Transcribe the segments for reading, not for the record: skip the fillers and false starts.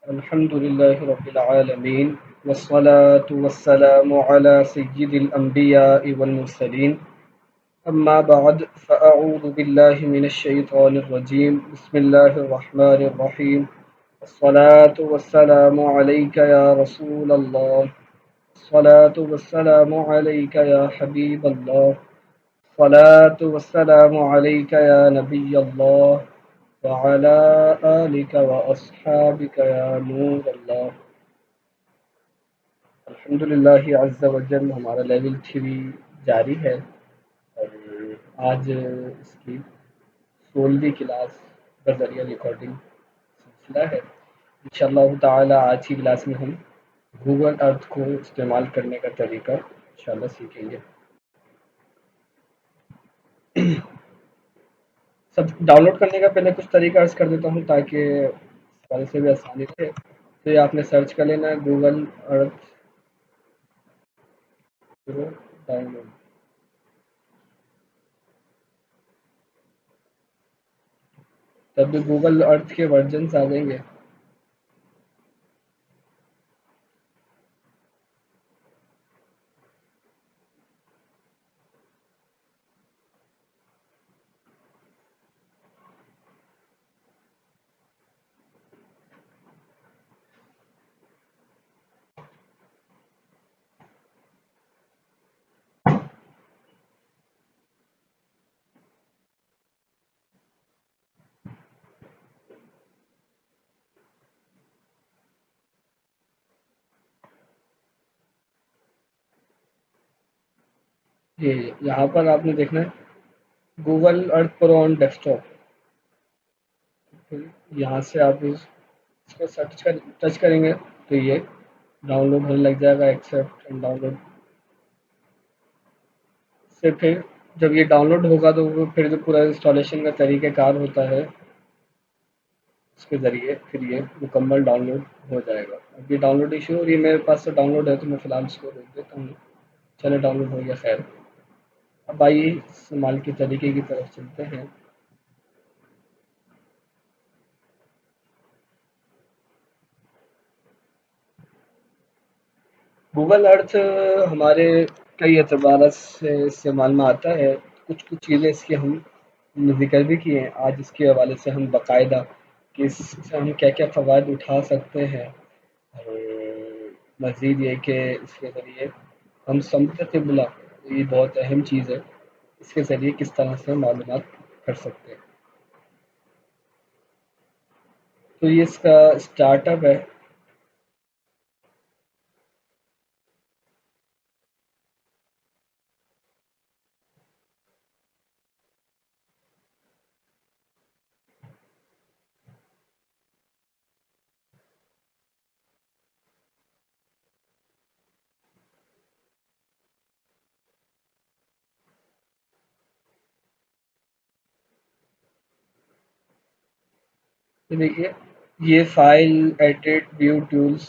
الحمد لله رب العالمين، والصلاة والسلام على سيد الأنبياء والمرسلين. أما بعد فأعوذ بالله من الشيطان الرجيم. بسم الله الرحمن الرحيم. الصلاة والسلام عليك يا رسول الله. الصلاة والسلام عليك يا حبيب الله. الصلاة والسلام عليك يا نبي الله، وعلى آلك وأصحابك يا نور الله. الحمد للہ عز و جل ہمارا لیول 3 جاری ہے، اور آج اس کی 16ویں کلاس بذریعہ ریکارڈنگ سلسلہ ہے. انشاءاللہ تعالی آج کی کلاس میں ہم گوگل ارتھ کو استعمال کرنے کا طریقہ انشاءاللہ سیکھیں گے. سب ڈاؤن لوڈ کرنے کا پہلے کچھ طریقہ عرض کر دیتا ہوں تاکہ سارے سے بھی آسانی سے. تو یہ آپ نے سرچ کر لینا ہے گوگل ارتھ پرو ڈاؤن لوڈ. تب بھی گوگل ارتھ کے ورژنس آ جائیں گے. یہ یہاں پر آپ نے دیکھنا ہے Google Earth pro on disk top. یہاں سے آپ اس کو ٹچ کریں گے تو یہ ڈاؤن لوڈ ہونے لگ جائے گا. ایکسیپٹ اینڈ ڈاؤن لوڈ سے پھر جب یہ ڈاؤن لوڈ ہوگا تو وہ پھر جو پورا انسٹالیشن کا طریقہ کار ہوتا ہے اس کے ذریعے پھر یہ مکمل ڈاؤن لوڈ ہو جائے گا. اب یہ ڈاؤن لوڈ ایشو اور یہ میرے پاس تو ڈاؤن لوڈ ہے تو میں فی الحال اس کو روک دیتا ہوں. چلے ڈاؤن لوڈ ہو گیا. خیر، اب آئیے استعمال کے طریقے کی طرف چلتے ہیں. گوگل ارتھ ہمارے کئی اعتبارات سے استعمال میں آتا ہے. کچھ چیزیں اس کی ہم نے ذکر بھی کیے ہیں آج. اس کے حوالے سے ہم باقاعدہ کہ اس سے ہم کیا کیا فوائد اٹھا سکتے ہیں، اور مزید یہ کہ اس کے ذریعے ہم سمت قبلہ، یہ بہت اہم چیز ہے، اس کے ذریعے کس طرح سے معلومات کر سکتے ہیں. تو یہ اس کا اسٹارٹ اپ ہے. یہ دیکھیے، یہ فائل ایڈٹ ویو ٹولز.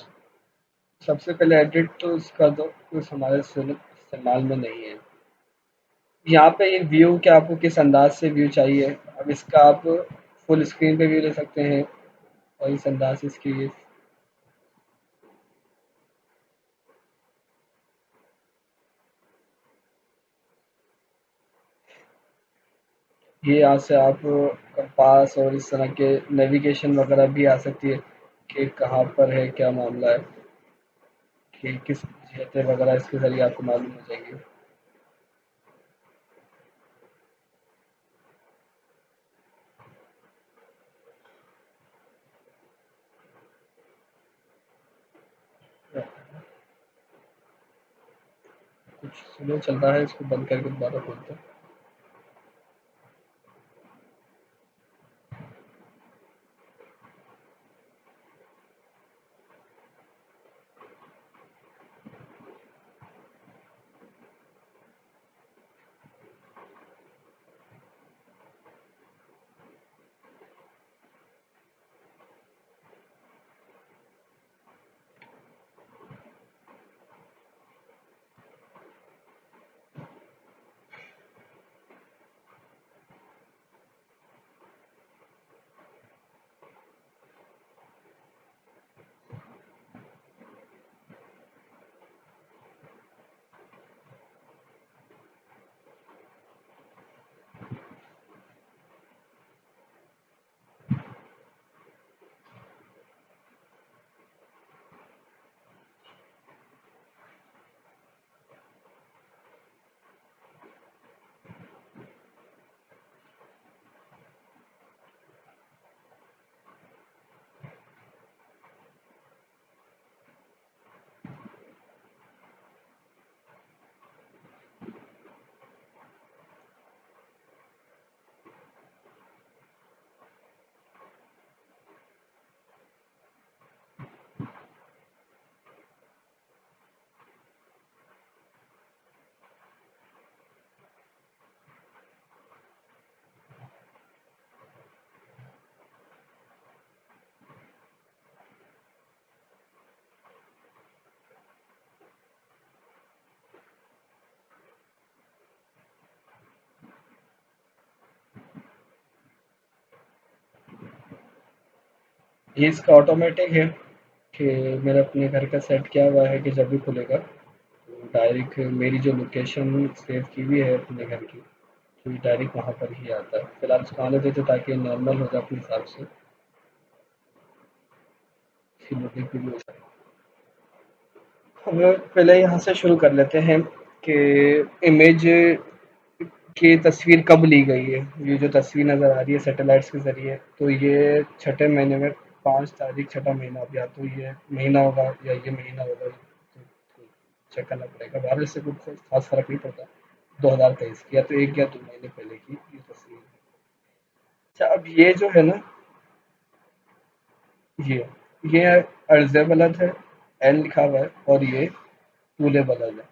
سب سے پہلے ایڈٹ تو اس کا تو کچھ ہمارے استعمال میں نہیں ہے. یہاں پہ یہ ویو کہ آپ کو کس انداز سے ویو چاہیے. اب اس کا آپ فل اسکرین پہ ویو لے سکتے ہیں، اور اس انداز سے اس کی یہ یہاں سے آپ کمپاس اور اس طرح کے نیویگیشن وغیرہ بھی آ سکتی ہے کہ کہاں پر ہے، کیا معاملہ ہے، کہ کس جہتیں وغیرہ اس کے ذریعے آپ کو معلوم ہو جائیں گی. کچھ سلو چل رہا ہے، اس کو بند کر کے دوبارہ کھولتے ہیں. یہ اس کا آٹومیٹک ہے کہ میرا اپنے گھر کا سیٹ کیا ہوا ہے کہ جب بھی کھلے گا تو ڈائریکٹ میری جو لوکیشن سیو کی ہوئی ہے اپنے گھر کی، تو یہ ڈائریکٹ وہاں پر ہی آتا ہے. فی الحال اس کو آنے دیتے تاکہ یہ نارمل ہو جائے اپنے حساب سے، اسی لوگوں کے لیے. ہم پہلے یہاں سے شروع کر لیتے ہیں کہ امیج کی تصویر کب لی گئی ہے. یہ جو تصویر نظر آ رہی ہے سیٹلائٹس کے ذریعے، تو یہ چھٹے مہینے میں 5 تاریخ چھٹا مہینہ، اب یا تو یہ مہینہ ہوگا یا یہ مہینہ ہوگا، تو چیک کرنا پڑے گا. بارش سے کچھ خاص فرق نہیں پڑتا. 2023 کی یا تو 1 یا 2 مہینے پہلے کی یہ تصویر ہے. اچھا، اب یہ جو ہے نا، یہ عرض بلد ہے، این لکھا ہوا ہے، اور یہ طول بلد ہے.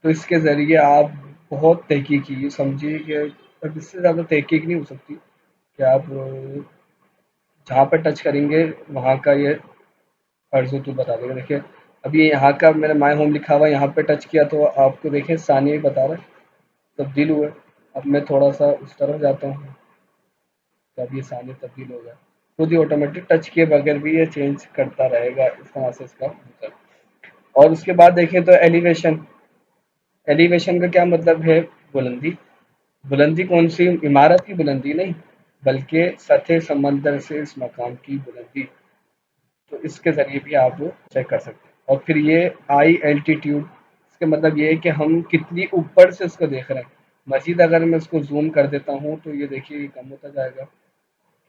تو اس کے ذریعے آپ بہت تحقیق کی سمجھیے کہ اب اس سے زیادہ تحقیق نہیں ہو سکتی کہ آپ جہاں پہ ٹچ کریں گے وہاں کا یہ عرض و طول بتا دے گا. دیکھیے ابھی یہاں کا میرا مائی ہوم لکھا ہوا ہے، یہاں پہ ٹچ کیا تو آپ کو دیکھیں ثانیہ بتا رہا ہے تبدیل ہوا ہے. اب میں تھوڑا سا اس طرف جاتا ہوں تو اب یہ ثانیہ تبدیل ہو گیا. خود ہی آٹومیٹک ٹچ کیے بغیر بھی یہ چینج کرتا رہے گا اس طرح سے اس کا ہوتا ہے. اور اس کے بعد دیکھیں تو ایلیویشن. ایلیویشن کا کیا مطلب ہے؟ بلندی. بلندی کون سی؟ عمارت کی بلندی نہیں، بلکہ سطح سمندر سے اس مقام کی بلندی. تو اس کے ذریعے بھی آپ چیک کر سکتے ہیں. اور پھر یہ آئی الٹیٹیوڈ، اس کا مطلب یہ ہے کہ ہم کتنی اوپر سے اس کو دیکھ رہے ہیں. مزید اگر میں اس کو زوم کر دیتا ہوں تو یہ دیکھیے یہ کم ہوتا جائے گا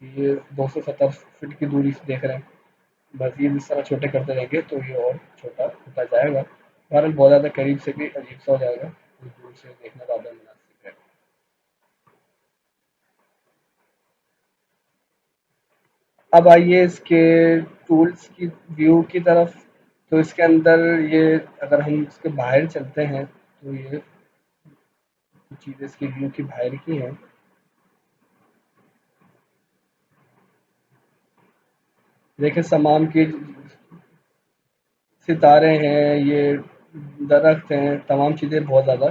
کہ یہ 270 فٹ کی دوری سے دیکھ رہے ہیں. مزید اس طرح چھوٹے کرتے رہیں گے تو یہ اور چھوٹا ہوتا جائے گا. بہرحال بہت زیادہ قریب سے بھی عجیب سا ہو جائے گا، دور سے دیکھنا زیادہ مناسب ہے. اب آئیے اس کے ٹولز کی ویو کی طرف. تو اس کے اندر یہ اگر ہم اس کے باہر چلتے ہیں تو یہ کچھ چیزیں اس کی ویو کی باہر کی ہیں. دیکھیں سامان کی ستارے ہیں، یہ درخت ہیں، تمام چیزیں بہت زیادہ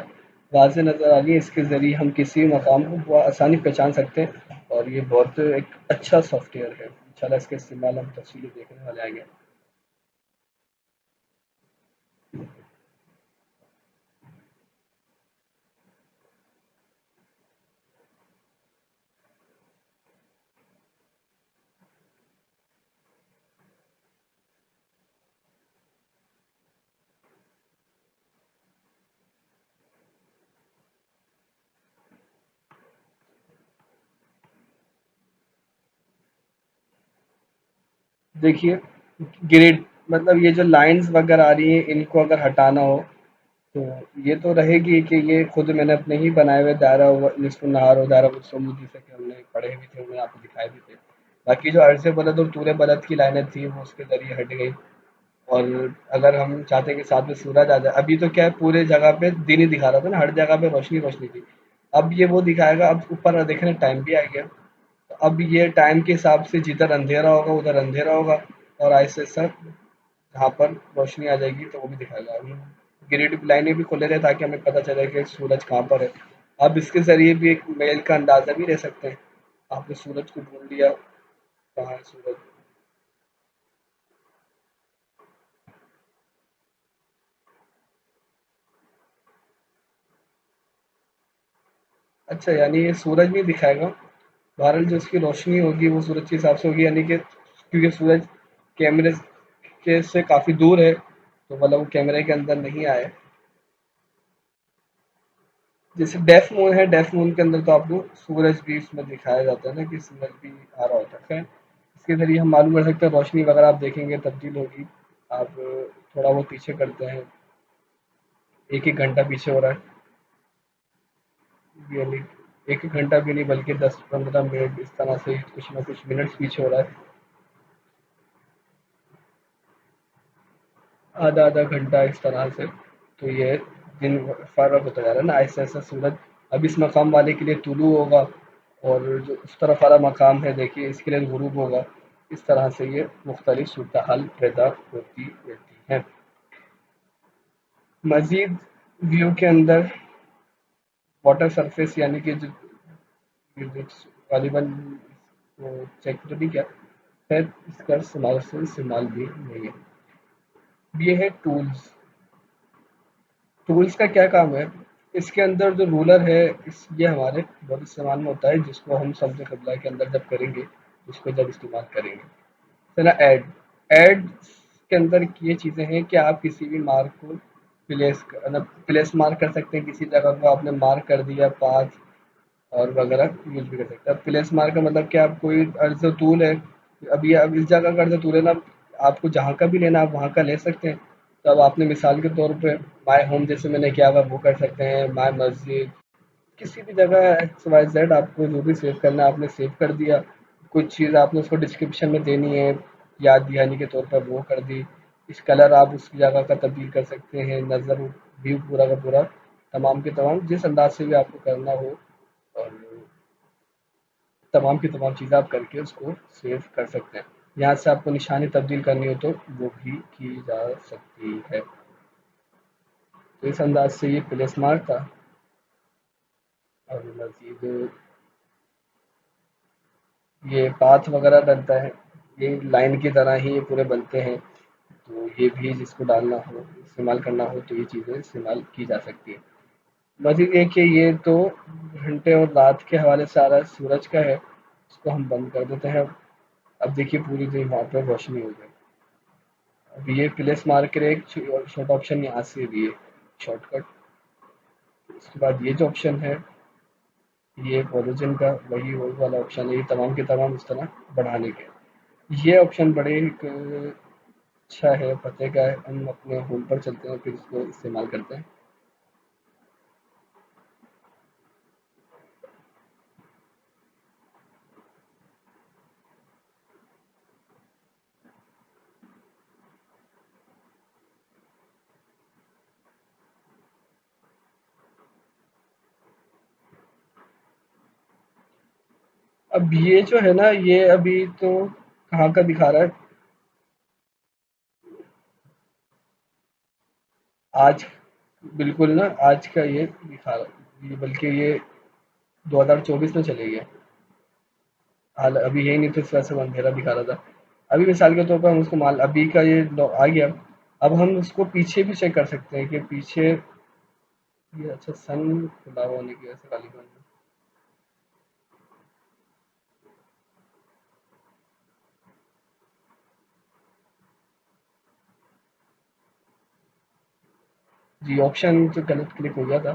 واضح نظر آ رہی ہیں. اس کے ذریعے ہم کسی مقام کو بہت آسانی پہچان سکتے ہیں، اور یہ بہت ایک اچھا سافٹ ویئر ہے. انشاءاللہ اس کے استعمال ہم تفصیلی دیکھنے والے آئیں گے. دیکھیے گریڈ، مطلب یہ جو لائنز وغیرہ آ رہی ہیں ان کو اگر ہٹانا ہو تو یہ تو رہے گی کہ یہ خود میں نے اپنے ہی بنائے ہوئے دائرہ نصف النہار اور دائرہ السمود جیسے کہ ہم نے پڑھے بھی تھے، انہیں آپ کو دکھائے بھی تھے. باقی جو عرض بلد اور طول بلد کی لائنیں تھیں وہ اس کے ذریعے ہٹ گئی. اور اگر ہم چاہتے ہیں کہ ساتھ میں سورج آ جائے، ابھی تو کیا ہے پورے جگہ پہ دن ہی دکھا رہا تھا نا، ہر جگہ پہ روشنی روشنی تھی. اب یہ وہ دکھائے گا. اب اوپر دیکھنے ٹائم بھی آ گیا. تو اب یہ ٹائم کے حساب سے جدھر اندھیرا ہوگا ادھر اندھیرا ہوگا، اور آہستہ آہستہ جہاں پر روشنی آ جائے گی تو وہ بھی دکھائے گا. گریڈ لائنیں بھی کھولے تھے تاکہ ہمیں پتہ چلے کہ سورج کہاں پر ہے. اب اس کے ذریعے بھی ایک میل کا اندازہ بھی لے سکتے ہیں. آپ نے سورج کو ڈھونڈ لیا، کہاں ہے سورج. اچھا، یعنی یہ سورج نہیں دکھائے گا. بہرحال جو اس کی روشنی ہوگی وہ سورج کے حساب سے ہوگی، یعنی کہ کیونکہ سورج کیمرے کے سے کافی دور ہے تو مطلب وہ کیمرے کے اندر نہیں آئے. جیسے ڈیف مون ہے، ڈیف مون کے اندر تو آپ کو سورج بھی اس میں دکھایا جاتا ہے نا کہ سورج بھی آ رہا ہوتا ہے. خیر اس کے ذریعے ہم معلوم کر سکتے ہیں روشنی وغیرہ آپ دیکھیں گے تبدیل ہوگی. آپ تھوڑا وہ پیچھے کرتے ہیں، ایک ایک گھنٹہ پیچھے ہو رہا ہے. یعنی ایک ایک گھنٹہ بھی نہیں بلکہ 10 15 منٹ اس طرح سے کچھ نہ کچھ منٹس پیچھے ہو رہا ہے. آدھا آدھا گھنٹہ اس طرح سے. تو یہ دن فرق ہوتا جا رہا ہے نا ایسا ایسا. سورج اب اس مقام والے کے لیے طلوع ہوگا، اور جو اس طرف والا مقام ہے دیکھیے اس کے لیے غروب ہوگا. اس طرح سے یہ مختلف صورتحال پیدا ہوتی رہتی ہے. مزید ویو کے اندر واٹر سرفیس، یعنی کہ جو غالباً چیک تو نہیں کیا. خیر اس کا استعمال سے استعمال بھی نہیں ہے. یہ ہے ٹولز. ٹولز کا کیا کام ہے؟ اس کے اندر جو رولر ہے یہ ہمارے بہت استعمال میں ہوتا ہے، جس کو ہم سمجھ قبلہ کے اندر جب کریں گے، اس کو جب استعمال کریں گے. نا ایڈ ایڈ کے اندر یہ چیزیں ہیں کہ آپ کسی بھی مارک کو پلیس مارک کر سکتے ہیں. کسی جگہ کو آپ نے مارک کر دیا پانچ اور وغیرہ یوز بھی کر سکتے ہیں. اب پلیس مارک کا مطلب کہ آپ کوئی عرض طول ہے، اب اس جگہ کا عرض طول ہے نا، آپ کو جہاں کا بھی لینا آپ وہاں کا لے سکتے ہیں. تو اب آپ نے مثال کے طور پہ مائی ہوم جیسے میں نے کیا ہوا وہ کر سکتے ہیں، مائی مسجد، کسی بھی جگہ ایکس وائی زیڈ آپ کو جو بھی سیو کرنا ہے آپ نے سیو کر دیا. کچھ چیز آپ نے اس کو ڈسکرپشن میں دینی ہے یاد دہانی کے طور پر وہ کر دی. اس کلر آپ اس کی جگہ کا تبدیل کر سکتے ہیں، نظر ویو پورا کا پورا تمام کے تمام جس انداز سے بھی آپ کو کرنا ہو، اور تمام کی تمام چیزیں آپ کر کے اس کو سیو کر سکتے ہیں. یہاں سے آپ کو نشانی تبدیل کرنی ہو تو وہ بھی کی جا سکتی ہے. تو اس انداز سے یہ پلیس مارک تھا. اور مزید یہ پاتھ وغیرہ ڈلتا ہے، یہ لائن کی طرح ہی یہ پورے بنتے ہیں. تو یہ بھی جس کو ڈالنا ہو استعمال کرنا ہو تو یہ چیزیں استعمال کی جا سکتی ہیں. مزید یہ کہ یہ تو گھنٹے اور رات کے حوالے سے آ رہا ہے، سورج کا ہے، اس کو ہم بند کر دیتے ہیں. اب دیکھیے پوری دن وہاں پہ روشنی ہو جائے. اب یہ پلیس مارکر ایک چھوٹا آپشن یہاں سے بھی ہے شارٹ کٹ. اس کے بعد یہ جو آپشن ہے یہ ایک اوریجن کا وہی والا آپشن ہے، یہ تمام کے تمام اس طرح بڑھانے کے. یہ آپشن بڑے ایک اچھا ہے، پتے کا ہے. ہم اپنے ہوم پر چلتے ہیں پھر اس کو استعمال کرتے ہیں. اب یہ جو ہے نا یہ ابھی تو کہاں کا دکھا رہا ہے؟ آج بالکل نا آج کا یہ دکھا رہا ہے، بلکہ یہ 2024 میں چلے گیا. حال ابھی یہی نہیں تو اس وجہ سے وہ اندھیرا دکھا رہا تھا. ابھی مثال کے طور پر ہم اس کو مال ابھی کا یہ آ گیا. اب ہم اس کو پیچھے بھی چیک کر سکتے ہیں کہ پیچھے یہ اچھا سن کھلا ہوا ہونے کی وجہ سے کالی بن گئی. جی آپشن تو غلط کلک ہو گیا تھا.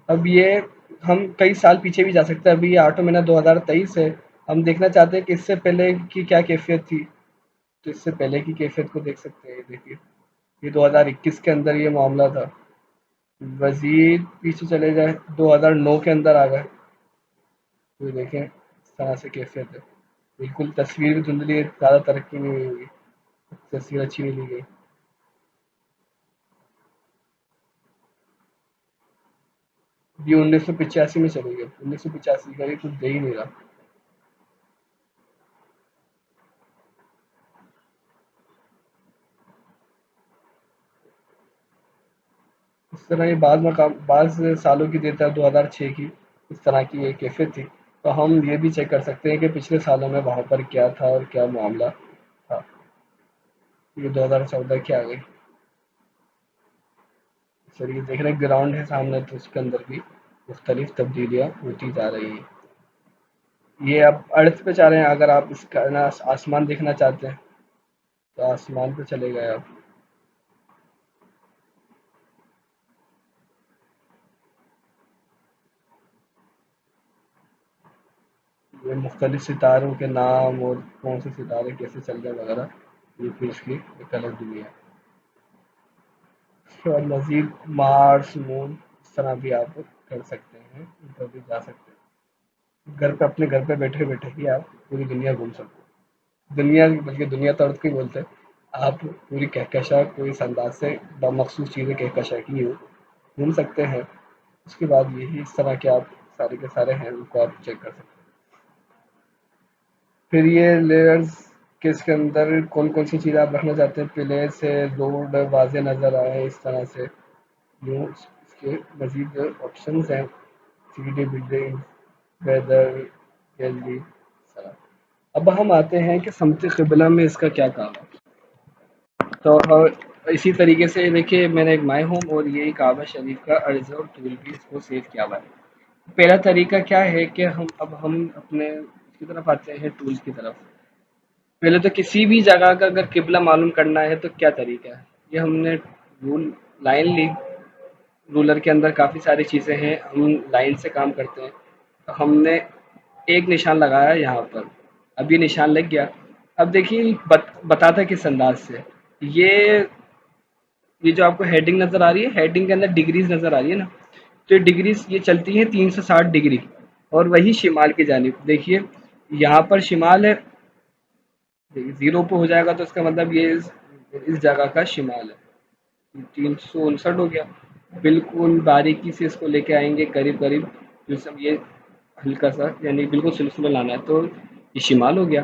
اب یہ ہم کئی سال پیچھے بھی جا سکتے ہیں. ابھی یہ 8 مہینہ 2023 ہے. ہم دیکھنا چاہتے ہیں کہ اس سے پہلے کی کیا کیفیت تھی، تو اس سے پہلے کی کیفیت کو دیکھ سکتے ہیں. دیکھیے یہ 2021 کے اندر یہ معاملہ تھا. مزید پیچھے چلے جائیں 2009 کے اندر آ گئے تو دیکھیں اس طرح سے کیفیت ہے. بالکل تصویر بھی دھندلی ہے، زیادہ ترقی نہیں ہوئی ہوگی، تصویر اچھی نہیں لی گئی. یہ 1985 میں چلے گئے. 1985 کا یہ کچھ دے ہی نہیں رہا. اس طرح یہ بعض سالوں کی دیتا ہے. 2006 کی اس طرح کی یہ کیفیت تھی. تو ہم یہ بھی چیک کر سکتے ہیں کہ پچھلے سالوں میں وہاں پر کیا تھا اور کیا معاملہ تھا. یہ 2014 کی آ گئی. سر یہ دیکھ رہے ہیں گراؤنڈ ہے سامنے تو اس کے اندر بھی مختلف تبدیلیاں ہوتی جا رہی ہیں. یہ اب ارتھ پہ چاہ رہے ہیں. اگر آپ اس کا آسمان دیکھنا چاہتے ہیں تو آسمان پہ چلے گئے آپ. یہ مختلف ستاروں کے نام اور کون سے ستارے کیسے چل رہے ہیں وغیرہ یہ پھر اس کی ایک الگ دنیا ہے. اس کے بعد مزید مارس مون اس طرح بھی آپ کر سکتے ہیں، ان پر بھی جا سکتے ہیں. گھر پہ اپنے گھر پہ بیٹھے بیٹھے ہی آپ پوری دنیا گھوم سکتے ہیں. دنیا بلکہ دنیا تو ارد کی بولتے ہیں. آپ پوری کہکشاں کوئی اس انداز سے مخصوص چیزیں کہکشاں کی ہو گھوم سکتے ہیں. اس کے بعد یہی اس طرح کے آپ سارے کے سارے ہیں ان کو آپ چیک کر سکتے ہیں. پھر یہ لیئرز کہ اس کے اندر کون کون سی چیزیں آپ رکھنا چاہتے ہیں. پلے سے روڈ واضح نظر آئے اس طرح سے یوں اس کے مزید آپشنز ہیں. 3D بلڈنگ، ویدر، گیلری، اس طرح. اب ہم آتے ہیں کہ سمت قبلہ میں اس کا کیا کام ہے. تو اسی طریقے سے دیکھیے میں نے ایک مائی ہوم اور یہی کعبہ شریف کا عرض اور طول بھی اس کو سیو کیا ہوا ہے. پہلا طریقہ کیا ہے کہ ہم اپنے اس کی طرف آتے ہیں ٹولز کی طرف. پہلے تو کسی بھی جگہ کا اگر قبلہ معلوم کرنا ہے تو کیا طریقہ ہے. یہ ہم نے رول لائن لی. رولر کے اندر کافی ساری چیزیں ہیں, ہم لائن سے کام کرتے ہیں. ہم نے ایک نشان لگایا یہاں پر, اب یہ نشان لگ گیا. اب دیکھیے بتاتا کس انداز سے. یہ یہ جو آپ کو ہیڈنگ نظر آ رہی ہے, ہیڈنگ کے اندر ڈگریز نظر آ رہی ہے نا, تو یہ ڈگریز یہ چلتی ہیں 360 ڈگری. اور وہی شمال کی جانب دیکھیے, یہاں پر شمال ہے, زیرو پہ ہو جائے گا تو اس کا مطلب یہ اس جگہ کا شمال ہے. 359 ہو گیا. بالکل باریکی سے اس کو لے کے آئیں گے قریب قریب, جو سب یہ ہلکا سا یعنی بالکل سلسلہ لانا ہے تو یہ شمال ہو گیا.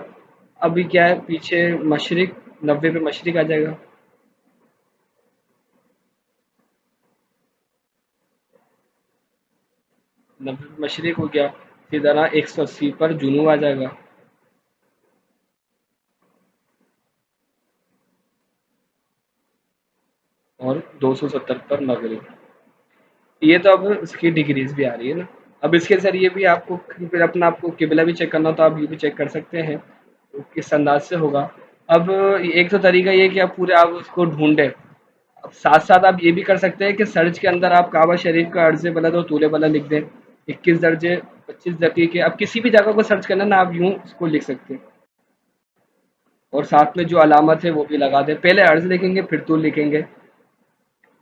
ابھی کیا ہے پیچھے مشرق, 90 پہ مشرق آ جائے گا. 90 پہ مشرق ہو گیا. اسی طرح 180 پر جنوب آ جائے گا. اور 270 پر مغرب. یہ تو اب اس کی ڈگریز بھی آ رہی ہے نا. اب اس کے ذریعے بھی آپ کو پھر اپنا آپ کو قبلہ بھی چیک کرنا ہو تو آپ یہ بھی چیک کر سکتے ہیں کس انداز سے ہوگا. اب ایک تو طریقہ یہ کہ آپ پورے آپ اس کو ڈھونڈیں. اب ساتھ ساتھ آپ یہ بھی کر سکتے ہیں کہ سرچ کے اندر آپ کعبہ شریف کا عرض بلد اور طول بلد لکھ دیں. 21 درجے 25 دقیقے. اب کسی بھی جگہ کو سرچ کرنا نا آپ یوں اس کو لکھ سکتے ہیں. اور ساتھ میں جو علامت ہے وہ بھی لگا دیں. پہلے عرض لکھیں گے پھر طول لکھیں گے.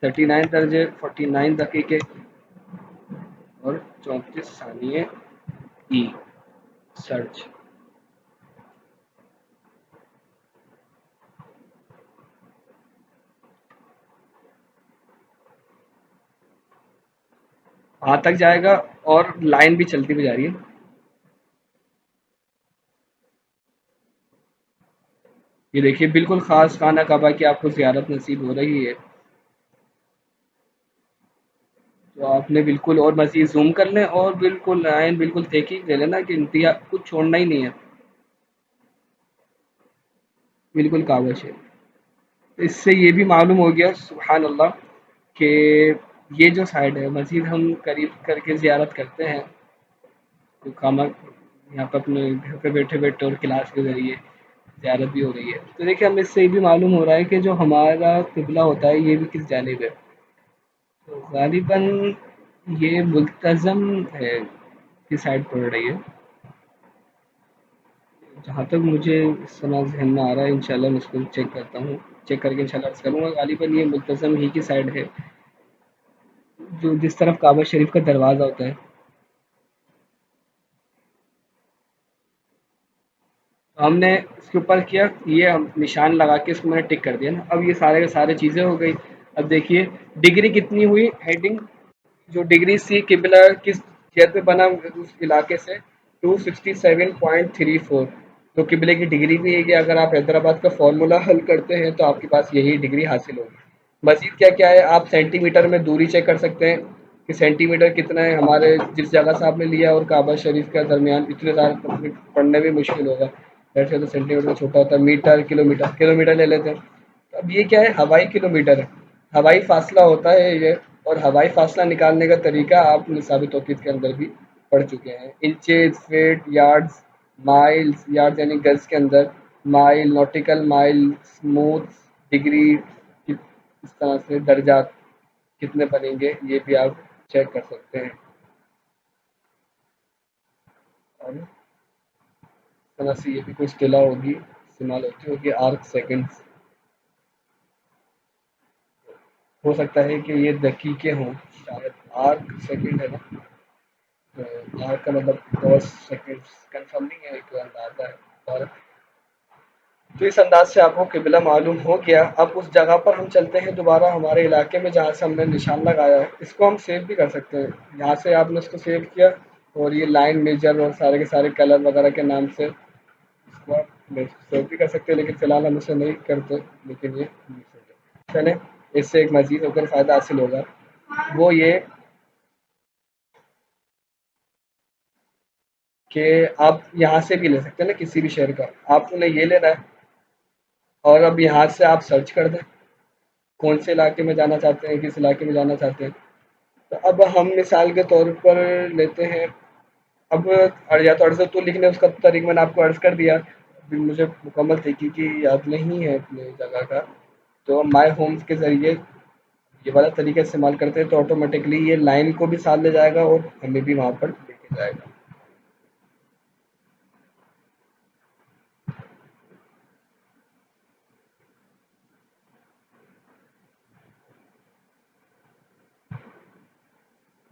39 درجے 49 دقیقے اور 34 ثانیے ای. سرچ. وہاں تک جائے گا اور لائن بھی چلتی بھی جا رہی ہے. یہ دیکھیے بالکل خاص خانہ کعبہ کی آپ کو زیارت نصیب ہو رہی ہے. تو آپ نے بالکل اور مزید زوم کر لیں اور بالکل لائن بالکل تحقیق دے لینا کہ انتہا کچھ چھوڑنا ہی نہیں ہے. بالکل کعبہ شریف. اس سے یہ بھی معلوم ہو گیا سبحان اللہ کہ یہ جو سائڈ ہے مزید ہم قریب کر کے زیارت کرتے ہیں تو کاما یہاں پہ اپنے گھر پہ بیٹھے بیٹھے اور کلاس کے ذریعے زیارت بھی ہو رہی ہے. تو دیکھیے ہم اس سے یہ بھی معلوم ہو رہا ہے کہ جو ہمارا قبلہ ہوتا ہے یہ بھی کس جانب ہے. تو غالباً یہ ملتظم ہے کی سائڈ پڑ رہی ہے. جہاں تک مجھے اس سمے ذہن میں آ رہا ہے انشاءاللہ میں اس کو چیک کرتا ہوں. چیک کر کے انشاءاللہ عرض کروں گا. غالباً یہ ملتظم ہی کی سائڈ ہے جو جس طرف کعبہ شریف کا دروازہ ہوتا ہے. ہم نے اس کے اوپر کیا یہ ہم نشان لگا کے اس کو میں نے ٹک کر دیا نا. اب یہ سارے کے سارے چیزیں ہو گئی. اب دیکھیے ڈگری کتنی ہوئی. ہیڈنگ جو ڈگری سی قبلہ کس جہت پہ بنا اس علاقے سے 267.34. تو قبلے کی ڈگری بھی ہے کہ اگر آپ حیدرآباد کا فارمولا حل کرتے ہیں تو آپ کے پاس یہی ڈگری حاصل ہوگی. مزید کیا کیا ہے آپ سینٹی میٹر میں دوری چیک کر سکتے ہیں کہ سینٹی میٹر کتنا ہے ہمارے جس جگہ سے آپ نے لیا اور کعبہ شریف کے درمیان. اتنے زیادہ پڑھنے بھی مشکل ہوگا. ویسے تو سینٹی میٹر چھوٹا ہوتا ہے. میٹر کلو میٹر لے لیتے ہیں. اب یہ کیا ہے ہوائی کلو میٹر ہے. ہوائی فاصلہ ہوتا ہے یہ. اور ہوائی فاصلہ نکالنے کا طریقہ آپ نصابی توقید کے اندر بھی پڑھ چکے ہیں. Inches feet yards miles. Yards یعنی گز کے اندر. مائل نوٹیکل مائل اسموتھ ڈگری. اس طرح سے درجات کتنے بنیں گے یہ بھی آپ چیک کر سکتے ہیں. اور اس طرح سے یہ بھی کوئی اصطلاح ہوگی استعمال ہوتی ہوگی آرک سیکنڈز. ہو سکتا ہے کہ یہ دقیقے ہوں شاید. آرک سیکنڈ ہے نا. آرک کا مطلب 10 سیکنڈ. کنفرم نہیں ہے ایک اندازہ ہے. اور تو اس انداز سے آپ کو قبلہ معلوم ہو گیا. اب اس جگہ پر ہم چلتے ہیں دوبارہ ہمارے علاقے میں جہاں سے ہم نے نشان لگایا ہے. اس کو ہم سیو بھی کر سکتے ہیں. یہاں سے آپ نے اس کو سیو کیا اور یہ لائن میجر اور سارے کے سارے کلر وغیرہ کے نام سے اس کو آپ سیو بھی کر سکتے ہیں. لیکن فی الحال ہم اسے نہیں کرتے. لیکن یہ چلیں اس سے ایک مزید ہو کر فائدہ حاصل ہوگا وہ یہ کہ آپ یہاں سے بھی لے سکتے ہیں نا کسی بھی شہر کا، آپ نے یہ لینا ہے اور اب یہاں سے آپ سرچ کر دیں کون سے علاقے میں جانا چاہتے ہیں، کس علاقے میں جانا چاہتے ہیں. تو اب ہم مثال کے طور پر لیتے ہیں، اب یا تو عرض تو لکھنے اس کا طریقہ میں نے آپ کو عرض کر دیا، ابھی مجھے مکمل تحقیقی یاد نہیں ہے اپنے جگہ کا. تو مائی ہومز کے ذریعے یہ والا طریقہ استعمال کرتے ہیں تو آٹومیٹکلی یہ لائن کو بھی ساتھ لے جائے گا اور ہمیں بھی وہاں پر لے کے جائے گا.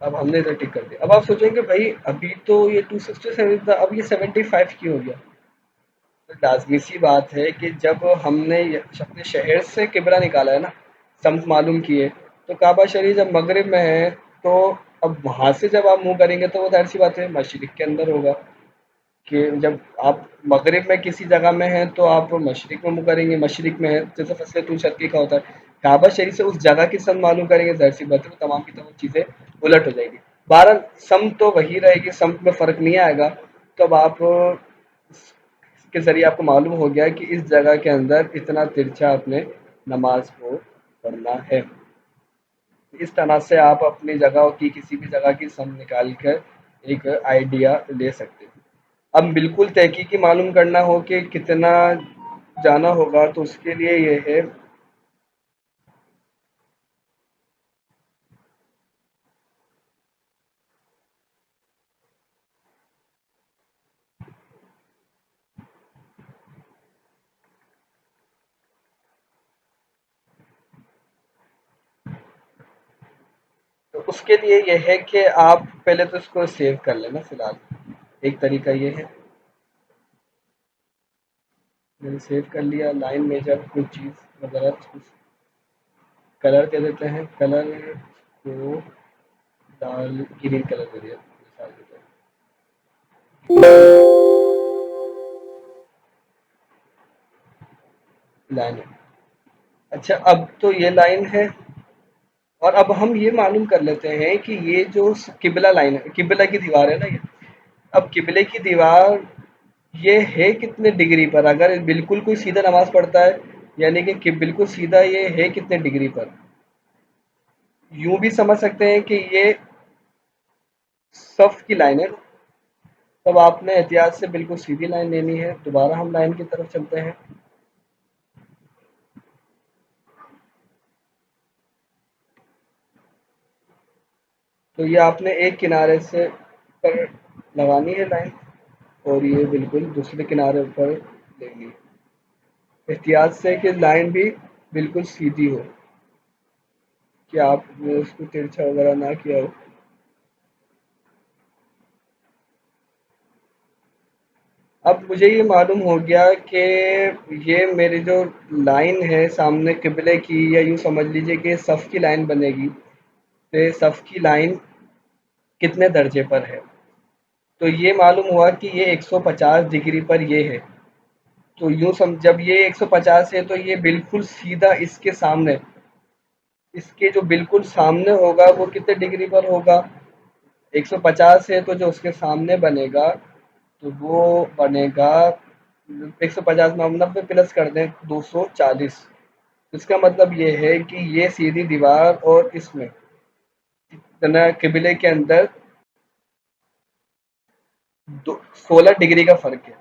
اب ہم نے ادھر ٹک کر دیا. اب آپ سوچیں کہ بھائی ابھی تو یہ 267 تھا، اب یہ 75 کیوں ہو گیا؟ تو لازمی سی بات ہے کہ جب ہم نے اپنے شہر سے قبلہ نکالا ہے نا، سمت معلوم کیے، تو کعبہ شریف جب مغرب میں ہے تو اب وہاں سے جب آپ منہ کریں گے تو وہ ظاہر سی بات ہے مشرق کے اندر ہوگا. کہ جب آپ مغرب میں کسی جگہ میں ہیں تو آپ مشرق میں منہ کریں گے، مشرق میں ہے جیسے فصل تو شرقی کا ہوتا ہے، کعبہ شریف سے اس جگہ کی سمت معلوم کریں گے، ظاہر سی بات ہے وہ تمام کی تمام چیزیں الٹ ہو جائے گی. بہرحال سمت تو وہی رہے گی، سمت میں فرق نہیں آئے گا. تب آپ اس کے ذریعے آپ کو معلوم ہو گیا کہ اس جگہ کے اندر اتنا ترچھا اپنے نماز کو پڑھنا ہے. اس طرح سے آپ اپنی جگہ کی کسی بھی جگہ کی سم نکال کر ایک آئیڈیا لے سکتے ہیں. اب بالکل تحقیقی معلوم کرنا ہو کہ کتنا جانا ہوگا تو اس کے لیے یہ ہے. تو اس کے لیے یہ ہے کہ آپ پہلے تو اس کو سیو کر لینا فی الحال. ایک طریقہ یہ ہے، میں نے سیو کر لیا لائن میجر کچھ چیز وغیرہ کچھ کلر دے دیتے ہیں، کلر کو ڈال گرین کلر دے دیا مثال کے طور پر لائن ہے. اچھا اب تو یہ لائن ہے، اور اب ہم یہ معلوم کر لیتے ہیں کہ یہ جو قبلہ لائن ہے، قبلہ کی دیوار ہے نا یہ، اب قبلے کی دیوار یہ ہے کتنے ڈگری پر؟ اگر بالکل کوئی سیدھا نماز پڑھتا ہے یعنی کہ بالکل سیدھا یہ ہے کتنے ڈگری پر؟ یوں بھی سمجھ سکتے ہیں کہ یہ صف کی لائن ہے. تب آپ نے احتیاط سے بالکل سیدھی لائن لینی ہے. دوبارہ ہم لائن کی طرف چلتے ہیں. تو یہ آپ نے ایک کنارے سے پر لگانی ہے لائن اور یہ بالکل دوسرے کنارے پر لینی ہے، احتیاط سے کہ لائن بھی بالکل سیدھی ہو، کہ آپ نے اس کو ترچھا وغیرہ نہ کیا ہو. اب مجھے یہ معلوم ہو گیا کہ یہ میری جو لائن ہے سامنے قبلے کی، یا یوں سمجھ لیجئے کہ صف کی لائن بنے گی، تو یہ صف کی لائن کتنے درجے پر ہے. تو یہ معلوم ہوا کہ یہ 150 ڈگری پر یہ ہے. تو یوں جب یہ 150 ہے تو یہ بالکل سیدھا اس کے سامنے، اس کے جو بالکل سامنے ہوگا وہ کتنے ڈگری پر ہوگا؟ 150 ہے تو جو اس کے سامنے بنے گا تو وہ بنے گا 150 میں ہم 90 پلس کر دیں 240. اس کا مطلب یہ ہے کہ یہ سیدھی دیوار اور اس میں قبلے کے اندر 16 ڈگری کا فرق ہے.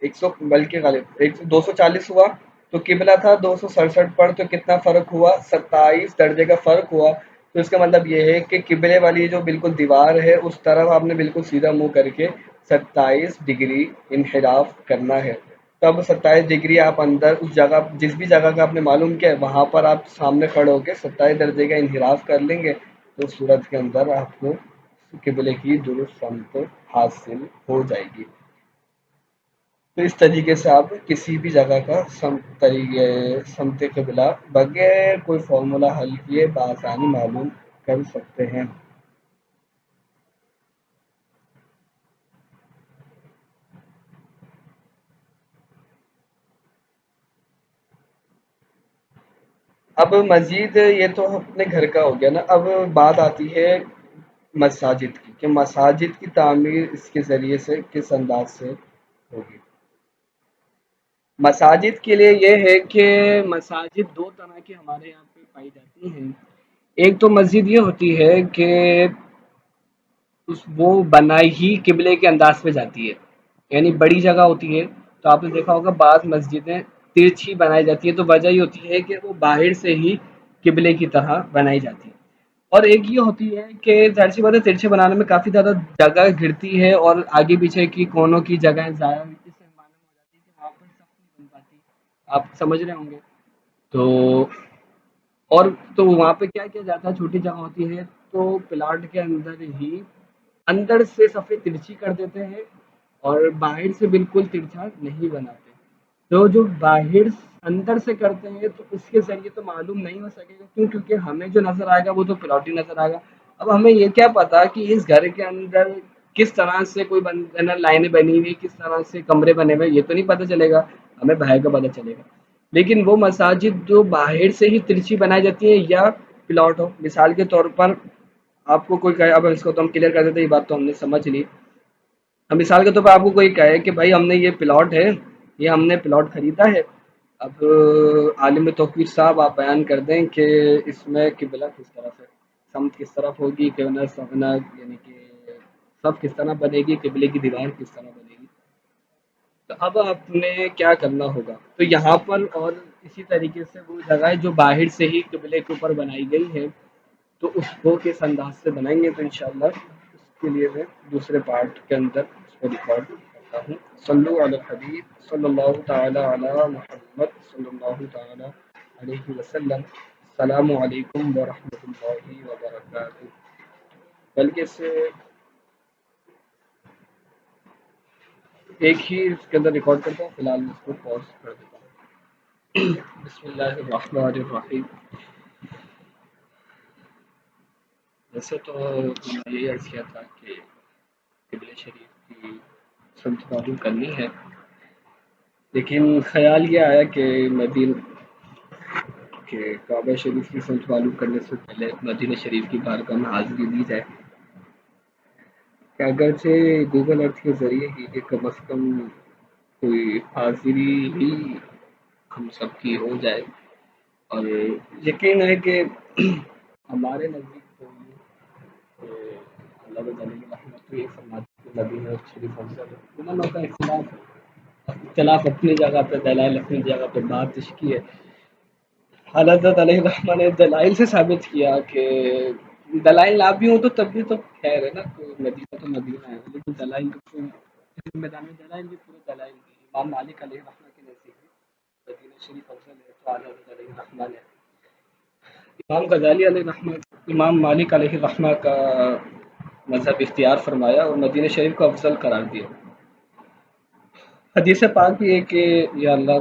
100 بلکہ غالب 240 ہوا تو قبلہ تھا 267 پر، تو کتنا فرق ہوا؟ 27 درجے کا فرق ہوا. تو اس کا مطلب یہ ہے کہ قبلے والی جو بالکل دیوار ہے اس طرف آپ نے بالکل سیدھا منہ کر کے 27 ڈگری انحراف کرنا ہے. تب 27 ڈگری آپ اندر اس جگہ جس بھی جگہ کا آپ نے معلوم کیا ہے وہاں پر آپ سامنے کھڑے ہو کے 27 درجے کا انحراف کر لیں گے تو صورت کے اندر آپ کو قبلے کی درست سمت حاصل ہو جائے گی. تو اس طریقے سے آپ کسی بھی جگہ کا سمت قبلہ بغیر کوئی فارمولہ حل کیے بآسانی معلوم کر سکتے ہیں. اب مزید یہ تو اپنے گھر کا ہو گیا نا، اب بات آتی ہے مساجد کی کہ مساجد کی تعمیر اس کے ذریعے سے کس انداز سے ہوگی؟ مساجد کے لیے یہ ہے کہ مساجد دو طرح کی ہمارے یہاں پہ پائی جاتی ہیں. ایک تو مسجد یہ ہوتی ہے کہ وہ بنائی ہی قبلے کے انداز پہ جاتی ہے، یعنی بڑی جگہ ہوتی ہے. تو آپ نے دیکھا ہوگا بعض مسجدیں ترچھی بنائی جاتی ہے، تو وجہ یہ ہوتی ہے کہ وہ باہر سے ہی قبلے کی طرح بنائی جاتی ہے. اور ایک یہ ہوتی ہے کہ ظاہر سی بات ہے ترچھے بنانے میں کافی زیادہ جگہ گرتی ہے اور آگے پیچھے کی کونوں کی جگہیں ضائع ہوتی ہے، اس سے معلوم ہو جاتی ہے کہ وہاں پر سخت نہیں بن پاتی. آپ سمجھ رہے ہوں گے. تو اور تو وہاں پہ کیا کیا جاتا ہے، چھوٹی جگہ ہوتی ہے تو پلاٹ کے اندر ہی اندر سے سفید ترچھی کر دیتے ہیں اور باہر سے بالکل ترچھا نہیں بناتے. تو جو باہر اندر سے کرتے ہیں تو اس کے ذریعے تو معلوم نہیں ہو سکے گا، کیوں؟ کیونکہ ہمیں جو نظر آئے گا وہ تو پلاٹ ہی نظر آئے گا. اب ہمیں یہ کیا پتا کہ اس گھر کے اندر کس طرح سے کوئی لائنیں بنی ہوئی، کس طرح سے کمرے بنے ہوئے، یہ تو نہیں پتا چلے گا. ہمیں باہر کا پتا چلے گا. لیکن وہ مساجد جو باہر سے ہی ترچھی بنائی جاتی ہے یا پلاٹ ہو، مثال کے طور پر آپ کو کوئی کہے، اب اس کو تو ہم کلیئر کر دیتے، یہ بات تو ہم نے سمجھ لی. اب مثال کے طور پر آپ کو کوئی کہے کہ بھائی ہم نے یہ پلاٹ ہے، یہ ہم نے پلاٹ خریدا ہے. اب عالم توقیر صاحب آپ بیان کر دیں کہ اس میں قبلہ کس طرح سے، سمت کس طرف ہوگی، یعنی کہ سب کس طرح بنے گی، قبلے کی دیوار کس طرح بنے گی. تو اب آپ نے کیا کرنا ہوگا، تو یہاں پر اور اسی طریقے سے وہ جگہ جو باہر سے ہی قبلے کے اوپر بنائی گئی ہے تو اس کو کس انداز سے بنائیں گے. تو انشاءاللہ اس کے لیے میں دوسرے پارٹ کے اندر اس کو ریکارڈ کرتا ہوں. صلو علی الحبیب صلی اللہ تعالی علی محمد صلی اللہ تعالی علیہ وسلم. السلام علیکم ورحمۃ اللہ وبرکاتہ. بلکہ اس سے ایک ہی اس کے اندر ریکارڈ کرتا ہوں، فی الحال میں اس کو پاز کر دیتا ہوں. بسم اللہ الرحمن الرحیم. ویسے تو میں نے یہی عرض کیا تھا کہ قبلہ شریف کی سمت معلوم کرنی ہے، لیکن خیال یہ آیا کہ کعبہ شریف کی سمت معلوم کرنے سے پہلے مدینہ شریف کی بارگاہ میں حاضری دی جائے، کہ اگرچہ گوگل ارتھ کے ذریعے ہی کہ کم از کم کوئی حاضری ہی ہم سب کی ہو جائے. اور یقین ہے کہ ہمارے نزدیک تو اللہ تعالیٰ کی رحمت تو یہ فرماتی ہے مدینہ شریف افضل ہے. عموماً کا اختلاف اپنی جگہ پہ، دلائل اپنی جگہ پہ. بات اس کی ہے حضرت علیہ الرحمٰ نے دلائل سے ثابت کیا کہ دلائل نہ بھی ہوں تو تب بھی تو خیر ہے نا، تو مدینہ تو مدینہ ہے. لیکن دلائل میدان میں دلائل بھی پورے دلائل بھی. امام مالک علیہ الرحمٰ کے نزدیک مدینہ شریف افضل ہے تو حضرت علیہ الرحمٰ نے امام غزالی علیہ الرحمٰ امام مالک علیہ الرحمٰ کا مذہب اختیار فرمایا اور مدینہ شریف کو افضل قرار دیا. حدیث پاک بھی ہے کہ یا اللہ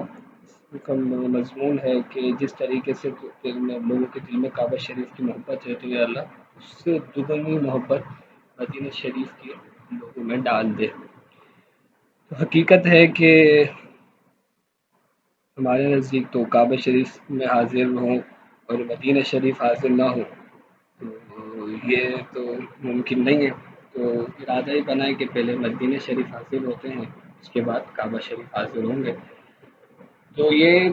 کا مضمون ہے کہ جس طریقے سے دل میں لوگوں کے دل میں کعبہ شریف کی محبت ہے تو یا اللہ اس سے دگنی محبت مدینہ شریف کے لوگوں میں ڈال دے. تو حقیقت ہے کہ ہمارے نزدیک تو کعبہ شریف میں حاضر ہوں اور مدینہ شریف حاضر نہ ہو تو یہ تو ممکن نہیں ہے. تو ارادہ ہی بنائے کہ پہلے مدینہ شریف حاضر ہوتے ہیں، اس کے بعد کعبہ شریف حاضر ہوں گے. تو یہ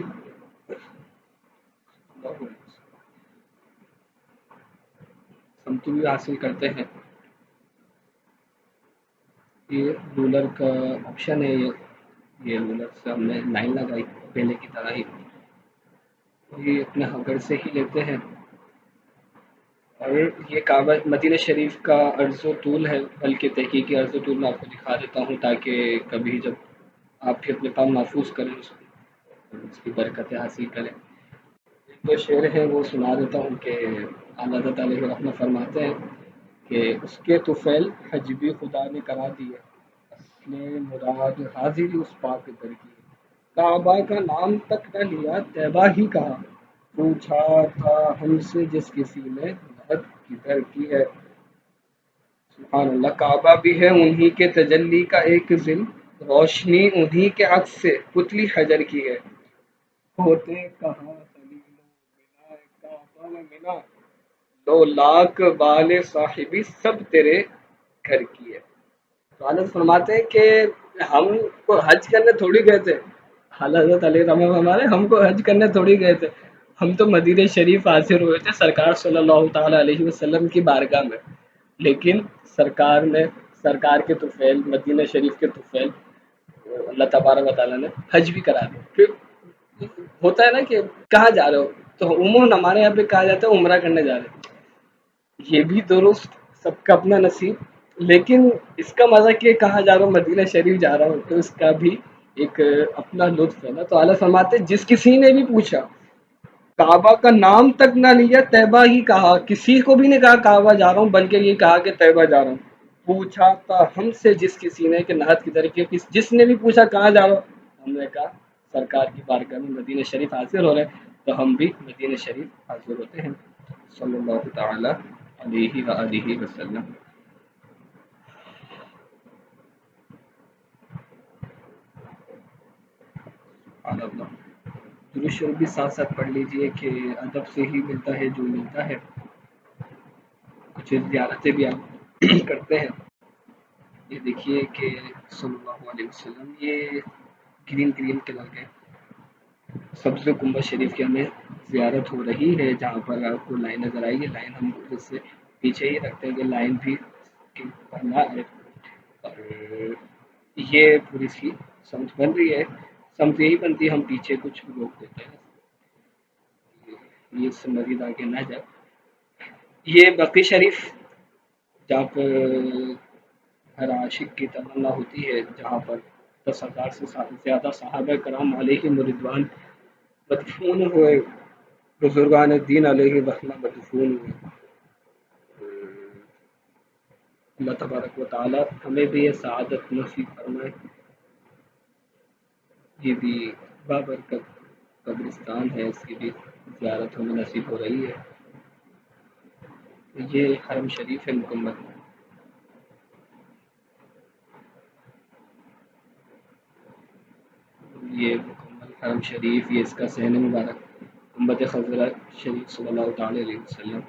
سمتوی حاصل کرتے ہیں. یہ رولر کا آپشن ہے، یہ رولر سے ہم نے لائن لگائی پہلے کی طرح ہی. یہ اپنے گھر سے ہی لیتے ہیں. اور یہ کعبہ مدینہ شریف کا عرض و طول ہے، بلکہ تحقیقی عرض و طول میں آپ کو دکھا دیتا ہوں تاکہ کبھی جب آپ بھی اپنے کام محفوظ کریں اس کی برکتیں حاصل کریں. جو شعر ہے وہ سنا دیتا ہوں کہ اللہ تعالیٰ رحمت فرماتے ہیں کہ اس کے طفیل حجبی خدا نے کرا دیے، اصل مراد حاضری اس پاک در کی، کعبہ کا نام تک نہ لیا طیبہ ہی کہا، پوچھا تھا ہم سے جس کسی نے نہد کدھر کی ہے. سبحان اللہ. کعبہ بھی ہے انہی کے تجلی کا ایک ظل، روشنی انہی کے عکس سے پتلی حجر کی ہے. ہوتے کہاں خلیل و بنا کعبہ و منا، لو لاکھ بال صاحبی سب تیرے گھر کی ہے۔ تو حضرت فرماتے ہیں کہ ہم کو حج کرنے تھوڑی گئے تھے، حضرت علی رحمہ ہمارے ہم کو حج کرنے تھوڑی گئے تھے، ہم تو مدینہ شریف حاضر ہوئے تھے سرکار صلی اللہ تعالی علیہ وسلم کی بارگاہ میں، لیکن سرکار نے سرکار کے طفیل مدینہ شریف کے طفیل اللہ تبارک و تعالیٰ نے حج بھی کرا دیا۔ پھر ہوتا ہے نا کہ کہاں جا رہے ہو، تو عموماً ہمارے یہاں پہ کہا جاتا ہے عمرہ کرنے جا رہے ہیں، یہ بھی درست، سب کا اپنا نصیب، لیکن اس کا مزہ کہ کہاں جا رہا ہوں، مدینہ شریف جا رہا ہوں، تو اس کا بھی ایک اپنا لطف ہے نا۔ تو اعلیٰ فرماتے جس کسی نے بھی پوچھا، کعبہ کا نام تک نہ لیا، طیبہ ہی کہا، کسی کو بھی نہیں کہا کعبہ جا رہا ہوں، بلکہ یہ کہا کہ طیبہ جا رہا ہوں۔ پوچھا تھا ہم سے جس کسی نے کہ نہت کی طریقے جس نے بھی پوچھا کہاں جا رہا ہوں، ہم نے کہا سرکار کی بارگاہ میں مدینہ شریف حاضر ہو رہے ہیں، تو ہم بھی مدینہ شریف حاضر ہوتے ہیں صلی اللہ تعالی علیہ وآلہ وسلم۔ سبحان اللہ۔ درود شریف بھی ساتھ ساتھ پڑھ لیجئے کہ ادب سے ہی ملتا ہے جو ملتا ہے، کچھ زیارتیں بھی آپ کرتے ہیں۔ یہ دیکھیے کہ صلی اللہ علیہ وسلم یہ گرین گرین کلر کے سبز گنبد شریف کی ہمیں زیارت ہو رہی ہے، جہاں پر آپ کو لائن نظر آئے گی، لائن ہم اس سے پیچھے ہی رکھتے ہیں کہ لائن بھی نہ آئے، اور یہ پوری سی سمت بن رہی ہے، سمت یہی بنتی ہے ہم پیچھے کچھ روک دیتے ہیں، یہ اس سے مزید آگے نہ جائے۔ یہ بقی شریف جہاں پر ہر عاشق کی تمنا ہوتی ہے، جہاں پر 10,000 سے زیادہ صحابہ کرام علیہ رضوان مدفون ہوئے، بزرگان دین علیہ رحمہ مدفون ہوئے۔ اللہ تبارک و تعالی ہمیں بھی یہ سعادت نصیب فرمائے۔ یہ بھی بابرکت قبرستان ہے، اس کی بھی زیارت ہمیں نصیب ہو رہی ہے۔ یہ حرم شریف ہے مکمل، یہ مکمل حرم شریف، یہ اس کا صحن مبارک، گنبد خضرا شریف صلی اللہ تعالی علیہ وسلم،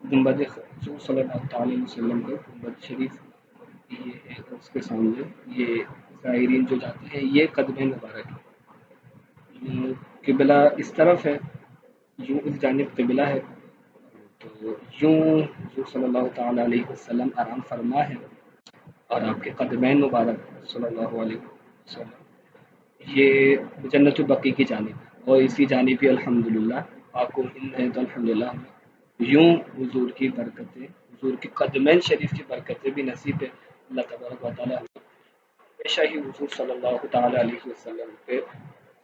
گنبد حضور صلی اللہ تعالی علیہ وسلم کا گنبد شریف یہ ہے، اور اس کے سامنے یہ زائرین جو جاتے ہیں یہ قدم مبارک ہے۔ قبلہ اس طرف ہے، یوں اس جانب قبلہ ہے، تو یوں حضور صلی اللہ تعالی علیہ وسلم آرام فرما ہے، اور آپ کے قدمین مبارک صلی اللہ علیہ وسلم یہ جنت البقیع کی جانب ہے، اور اسی جانب ہی الحمدللہ آپ کو ہند ہے، تو الحمدللہ یوں حضور کی برکتیں، حضور کی قدمین شریف کی برکتیں بھی نصیب ہے۔ اللہ تبارک و تعالی ہمیشہ ہی حضور صلی اللہ تعالی علیہ وسلم پہ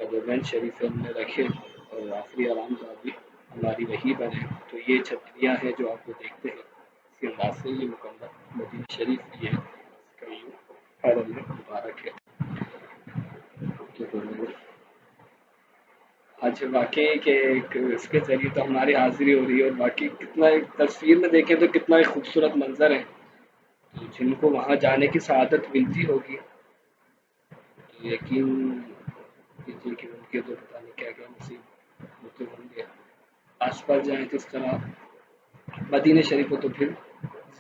قدمین شریف میں رکھے، اور آخری آرام کا بھی ہماری وہی بنے۔ تو یہ چھتریاں ہیں جو آپ کو دیکھتے ہیں، اس کے انداز سے یہ مکمل مدینہ شریف یہ اس کا یوں حرم مبارک ہے۔ تو آج واقعی کہ اس کے ذریعے تو ہماری حاضری ہو رہی ہے، اور باقی کتنا ایک تصویر میں دیکھیں تو کتنا ایک خوبصورت منظر ہے، تو جن کو وہاں جانے کی سعادت ملتی ہوگی تو یقین کیجیے کہ ان کے تو پتہ نہیں کیا کیا نصیب ہوتے ہوں گے۔ آس پاس جائیں تو اس طرح مدینہ شریف کو تو پھر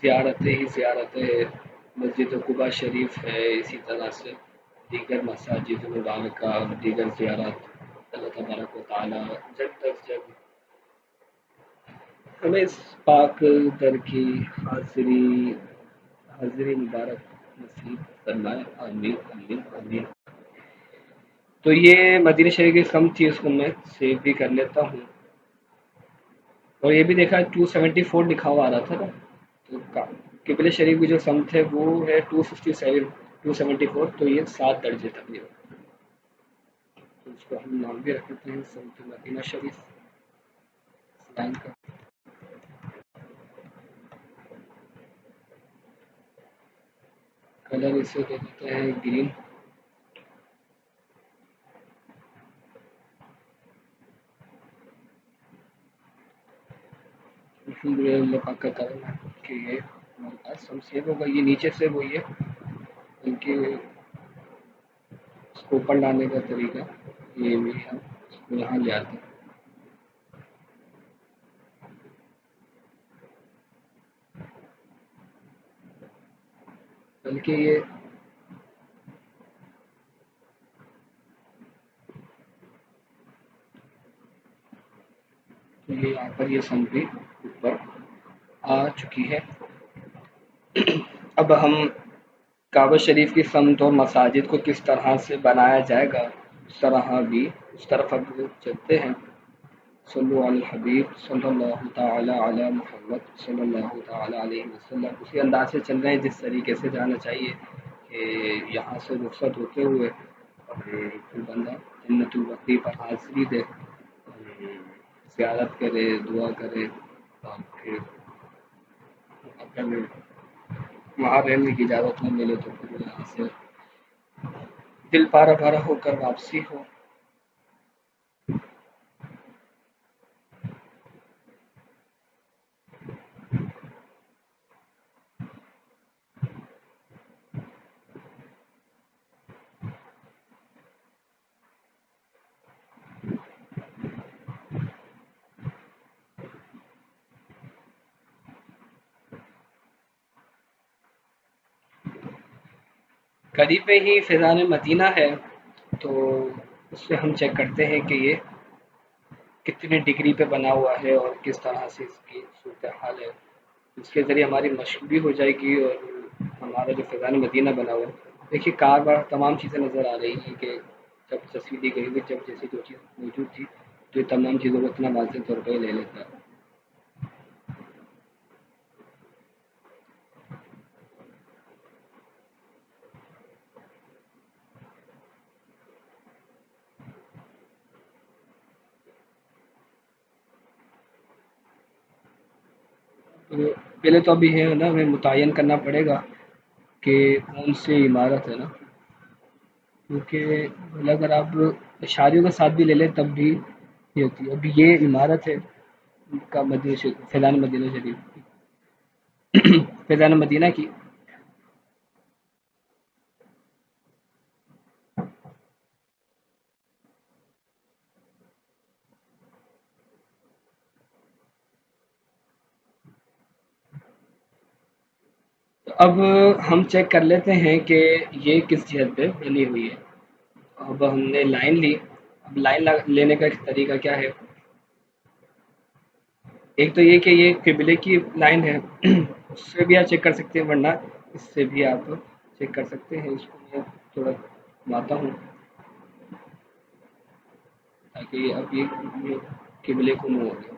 زیارتیں ہی زیارتیں، مسجد قباء شریف ہے، اسی طرح سے دیگر مساجد مبارکہ اور دیگر زیارت، اللہ تبارک و تعالی جب تک جب ہمیں اس پاک در کی حاضری مبارک نصیب فرمائے، آمین آمین آمین۔ تو یہ مدینہ شریف کی کم چیز کو میں سیو بھی کر لیتا ہوں، اور یہ بھی دیکھا 274 لکھا ہوا آ رہا تھا نا، تو قبلہ شریف کی جو سمت ہے وہ ہے 257 274، تو یہ 7 درجے تقریباً، تو اس کو ہم نام بھی رکھ لیتے ہیں سمت مدینہ شریف لائن کا۔ کلر اسے دے دیتے ہیں گرین۔ الحمد للہ اللہ پاک کا کرم ہے کہ یہ ہمارے پاس ہم سیو ہوگا، یہ نیچے سے وہی ہے ان کے اس کو اوپر لانے کا طریقہ، یہ بھی ہم اس کو یہاں لے آتے ہیں۔ بلکہ یہ یہاں پر یہ سمجھی اوپر آ چکی ہے. اب ہم کعبہ شریف کی سمت اور مساجد کو کس طرح سے بنایا جائے گا اس طرح بھی اس طرف اب چلتے ہیں. صلو علی الحبیب صلی اللہ تعالی علی محمد صلی اللہ تعالی علیہ وسلم. اسی انداز سے چل رہے ہیں جس طریقے سے جانا چاہیے کہ یہاں سے رخصت ہوتے ہوئے اور پھر بندہ جنت البقیع پر حاضری دے، زیارت کرے، دعا کرے، اور پھر اگر وہاں رہنے کی اجازت نہ ملے تو پھر یہاں سے دل پارا پارا ہو کر واپسی ہو. قریب میں ہی فیضان مدینہ ہے، تو اس سے ہم چیک کرتے ہیں کہ یہ کتنے ڈگری پہ بنا ہوا ہے اور کس طرح سے اس کی صورتحال ہے. اس کے ذریعے ہماری مشق بھی ہو جائے گی اور ہمارا جو فیضان مدینہ بنا ہوا ہے دیکھیے کار بار تمام چیزیں نظر آ رہی ہیں کہ جب تصویر دی گئی ہوئی جب جیسے جو چیز موجود تھی تو یہ تمام چیزوں کو اتنا واضح طور پہ لے لیتا ہے. تو پہلے تو ابھی ہے نا ہمیں متعین کرنا پڑے گا کہ کون سی عمارت ہے نا، کیونکہ اگر آپ اشاریوں کے ساتھ بھی لے لیں تب بھی یہ ہوتی ہے. ابھی یہ عمارت ہے کا مدینہ شریف فیضان مدینہ شریف فیضان مدینہ کی. تو اب ہم چیک کر لیتے ہیں کہ یہ کس جہت پہ بنی ہوئی ہے. اب ہم نے لائن لی. اب لائن لینے کا ایک طریقہ کیا ہے، ایک تو یہ کہ یہ قبلے کی لائن ہے اس سے بھی آپ چیک کر سکتے ہیں، ورنہ اس سے بھی آپ چیک کر سکتے ہیں. اس کو میں تھوڑا گھماتا ہوں تاکہ اب یہ قبلے کو منہ ہو گیا.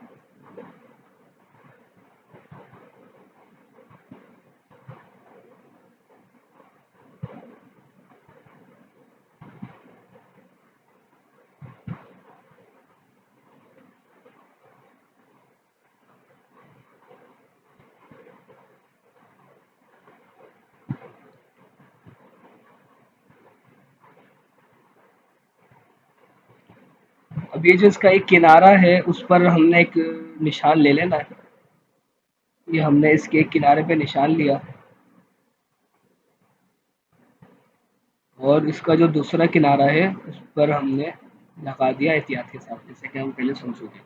اب یہ جو اس کا ایک کنارہ ہے اس پر ہم نے ایک نشان لے لینا ہے. یہ ہم نے اس کے ایک کنارے پہ نشان لیا اور اس کا جو دوسرا کنارہ ہے اس پر ہم نے لگا دیا احتیاط کے ساتھ جیسے کہ ہم پہلے سن چکے.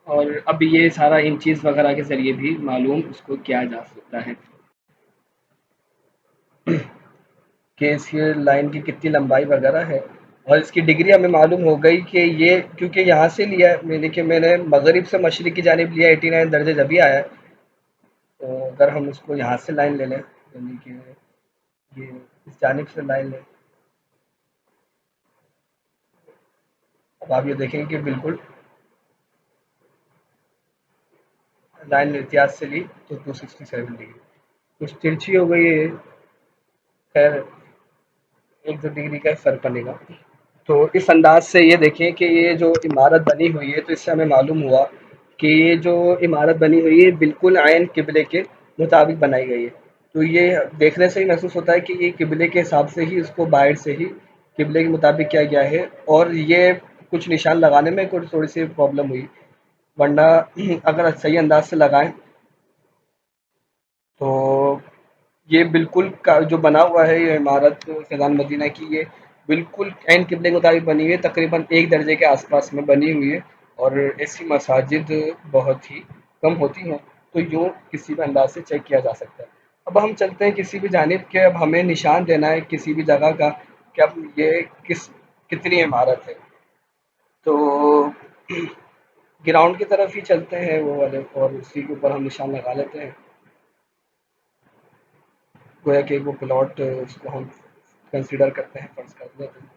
اور اب یہ سارا ان چیز وغیرہ کے ذریعے بھی معلوم اس کو کیا جا سکتا ہے کہ اس کی لائن کی کتنی لمبائی وغیرہ ہے. اور اس کی ڈگری ہمیں معلوم ہو گئی کہ یہ کیونکہ یہاں سے لیا ہے میں نے مغرب سے مشرق کی جانب لیا 89 درجے جبھی آیا ہے. تو اگر ہم اس کو یہاں سے لائن لے لیں یعنی کہ یہ اس جانب سے لائن لیں، اب آپ یہ دیکھیں گے کہ بالکل لائن احتیاط سے لی تو 267 ڈگری کچھ ترچھی ہو گئی ہے. خیر ایک دو ڈگری کا فرق پڑے گا. تو اس انداز سے یہ دیکھیں کہ یہ جو عمارت بنی ہوئی ہے تو اس سے ہمیں معلوم ہوا کہ یہ جو عمارت بنی ہوئی ہے بالکل عین قبلے کے مطابق بنائی گئی ہے. تو یہ دیکھنے سے ہی محسوس ہوتا ہے کہ یہ قبلے کے حساب سے ہی اس کو باہر سے ہی قبلے کے مطابق کیا گیا ہے. اور یہ کچھ نشان لگانے میں تھوڑی سی پرابلم ہوئی، ورنہ اگر صحیح انداز سے لگائیں تو یہ بالکل جو بنا ہوا ہے یہ عمارت فیضان مدینہ کی یہ بالکل عین قبلے کے مطابق بنی ہوئی ہے، تقریباً 1 درجے کے آس پاس میں بنی ہوئی ہے. اور ایسی مساجد بہت ہی کم ہوتی ہیں تو یوں کسی بھی انداز سے چیک کیا جا سکتا ہے۔ اب ہم چلتے ہیں کسی بھی جانب کے، اب ہمیں نشان دینا ہے کسی بھی جگہ کا کہ اب یہ کتنی عمارت ہے، تو گراؤنڈ کی طرف ہی چلتے ہیں وہ والے، اور اسی کے اوپر ہم نشان لگا لیتے ہیں، گویا کہ وہ پلاٹ اس کو ہم کنسیڈر کرتے ہیں، فرض کر لیتے ہیں۔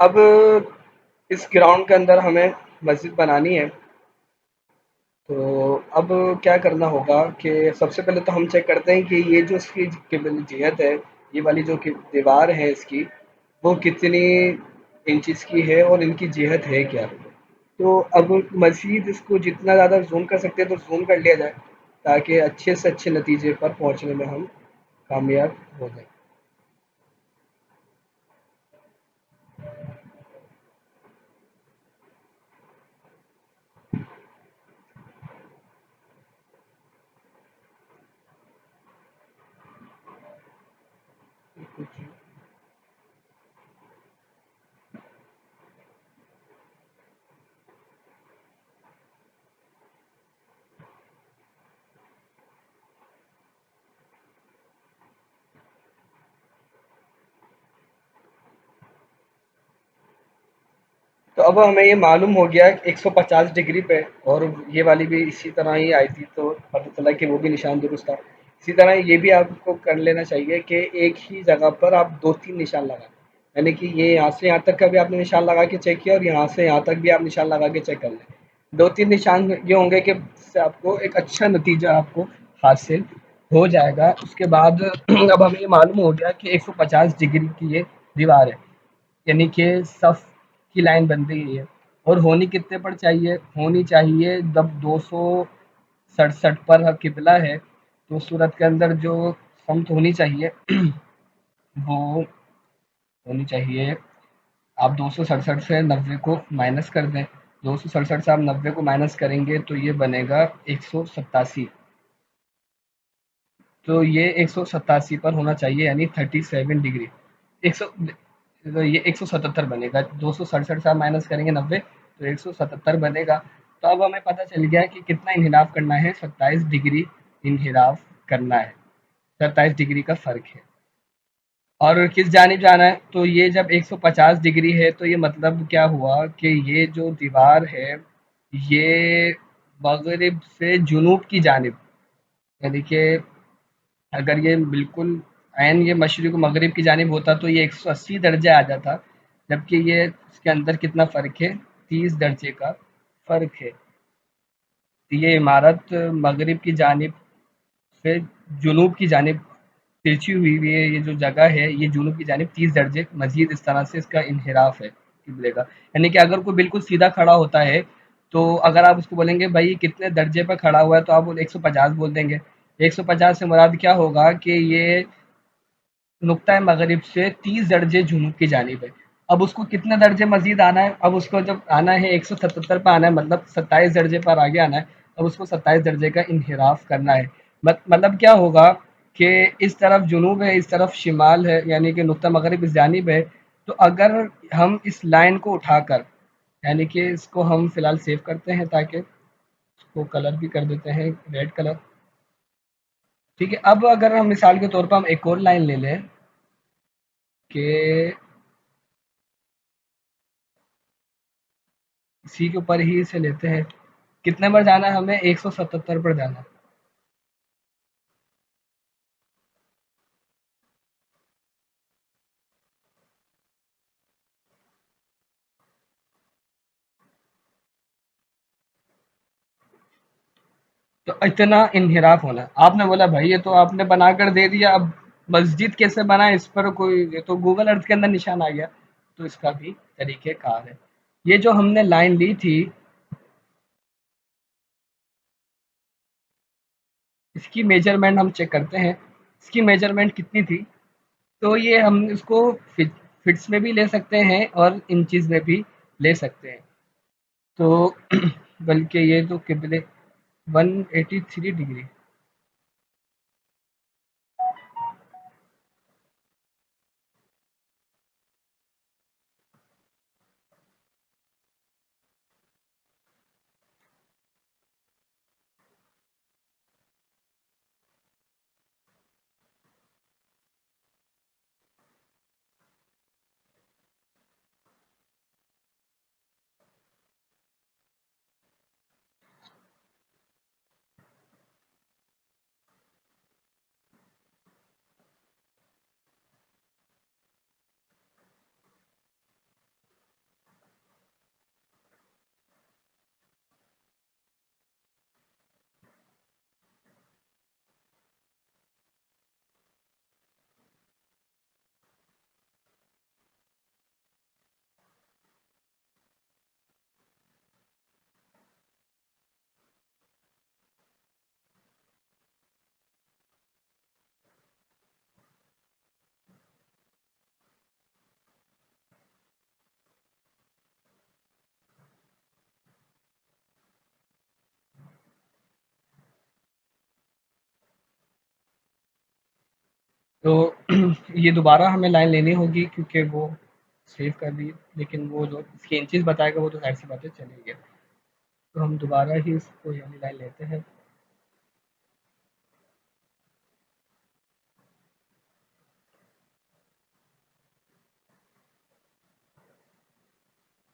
اب اس گراؤنڈ کے اندر ہمیں مسجد بنانی ہے، تو اب کیا کرنا ہوگا کہ سب سے پہلے تو ہم چیک کرتے ہیں کہ یہ جو اس کی قبل جہت ہے، یہ والی جو دیوار ہے اس کی، وہ کتنی انچز کی ہے اور ان کی جہت ہے کیا۔ تو اب مزید اس کو جتنا زیادہ زوم کر سکتے ہیں تو زوم کر لیا جائے، تاکہ اچھے سے اچھے نتیجے پر پہنچنے میں ہم کامیاب ہو جائیں۔ تو اب ہمیں یہ معلوم ہو گیا 150 ڈگری پہ، اور یہ والی بھی اسی طرح ہی آئی تھی، تو پتہ چلا کہ وہ بھی نشان درست تھا۔ اسی طرح یہ بھی آپ کو کر لینا چاہیے کہ ایک ہی جگہ پر آپ دو تین نشان لگائیں، یعنی کہ یہ یہاں سے یہاں تک کا بھی آپ نے نشان لگا کے چیک کیا، اور یہاں سے یہاں تک بھی آپ نشان لگا کے چیک کر لیں۔ دو تین نشان یہ ہوں گے کہ اس سے آپ کو ایک اچھا نتیجہ آپ کو حاصل ہو جائے گا۔ اس کے بعد اب ہمیں یہ معلوم ہو گیا کہ 150 ڈگری کی یہ دیوار ہے، یعنی کہ صف کی لائن بن رہی ہے، اور ہونی کتنے پر چاہیے؟ ہونی چاہیے جب 267 پر قبلہ ہے، تو اس صورت کے اندر جو سمت ہونی چاہیے وہ ہونی چاہیے، آپ 267 سے 90 کو مائنس کر دیں، 267 سے آپ 90 کو مائنس کریں گے تو یہ بنے گا 187، تو یہ 187 پر ہونا چاہیے، یعنی 37 ڈگری، 100 یہ 177 بنے گا، 267 سے آپ مائنس کریں گے 90 تو 177 بنے گا۔ تو اب ہمیں پتہ چل گیا کہ کتنا انحراف کرنا ہے، 27 ڈگری انحراف کرنا ہے، 27 ڈگری کا فرق ہے۔ اور کس جانب جانا ہے؟ تو یہ جب 150 ڈگری ہے تو یہ مطلب کیا ہوا کہ یہ جو دیوار ہے یہ مغرب سے جنوب کی جانب، یعنی کہ اگر یہ بالکل عین یہ مشرق و مغرب کی جانب ہوتا تو یہ 180 درجے آ جاتا، جبکہ یہ اس کے اندر کتنا فرق ہے؟ 30 درجے کا فرق ہے۔ تو یہ عمارت مغرب کی جانب سے جنوب کی جانب ترچھی ہوئی ہوئی ہے، یہ جو جگہ ہے یہ جنوب کی جانب 30 درجے مزید اس طرح سے اس کا انحراف ہے قبلے کا، یعنی کہ اگر کوئی بالکل سیدھا کھڑا ہوتا ہے تو اگر آپ اس کو بولیں گے بھائی کتنے درجے پر کھڑا ہوا ہے تو آپ 150 بول دیں گے، 150 سے مراد کیا ہوگا کہ یہ نقطۂ مغرب سے 30 درجے جنوب کی جانب ہے۔ اب اس کو کتنے درجے مزید آنا ہے؟ اب اس کو جب آنا ہے 177 پہ آنا ہے، مطلب 27 درجے پر آگے آنا ہے، اب اس کو 27 درجے کا انحراف کرنا ہے۔ مطلب کیا ہوگا کہ اس طرف جنوب ہے، اس طرف شمال ہے، یعنی کہ نقطہ مغرب اس جانب ہے، تو اگر ہم اس لائن کو اٹھا کر، یعنی کہ اس کو ہم فی الحال سیو کرتے ہیں تاکہ اس کو کلر بھی کر دیتے ہیں ریڈ کلر، ٹھیک ہے۔ اب اگر ہم مثال کے طور پر ہم ایک اور لائن لے لیں کہ اسی کے اوپر ہی اسے لیتے ہیں، کتنے پر جانا ہے ہمیں؟ 177 پر جانا ہے۔ تو اتنا انحراف ہونا ہے۔ آپ نے بولا بھائی یہ تو آپ نے بنا کر دے دیا، اب مسجد کیسے بنا اس پر کوئی، یہ تو گوگل ارتھ کے اندر نشان آ گیا، تو اس کا بھی طریقہ کار ہے۔ یہ جو ہم نے لائن لی تھی اس کی میجرمنٹ ہم چیک کرتے ہیں، اس کی میجرمنٹ کتنی تھی؟ تو یہ ہم اس کو فٹس میں بھی لے سکتے ہیں اور انچز میں بھی لے سکتے ہیں. تو بلکہ یہ تو قبلے 183 ڈگری. تو یہ دوبارہ ہمیں لائن لینی ہوگی کیونکہ وہ سیو کر دی، لیکن وہ جو اس کی انچز بتائے گا وہ تو ظاہر سی باتیں چلے گی. تو ہم دوبارہ ہی اس کو یعنی لائن لیتے ہیں.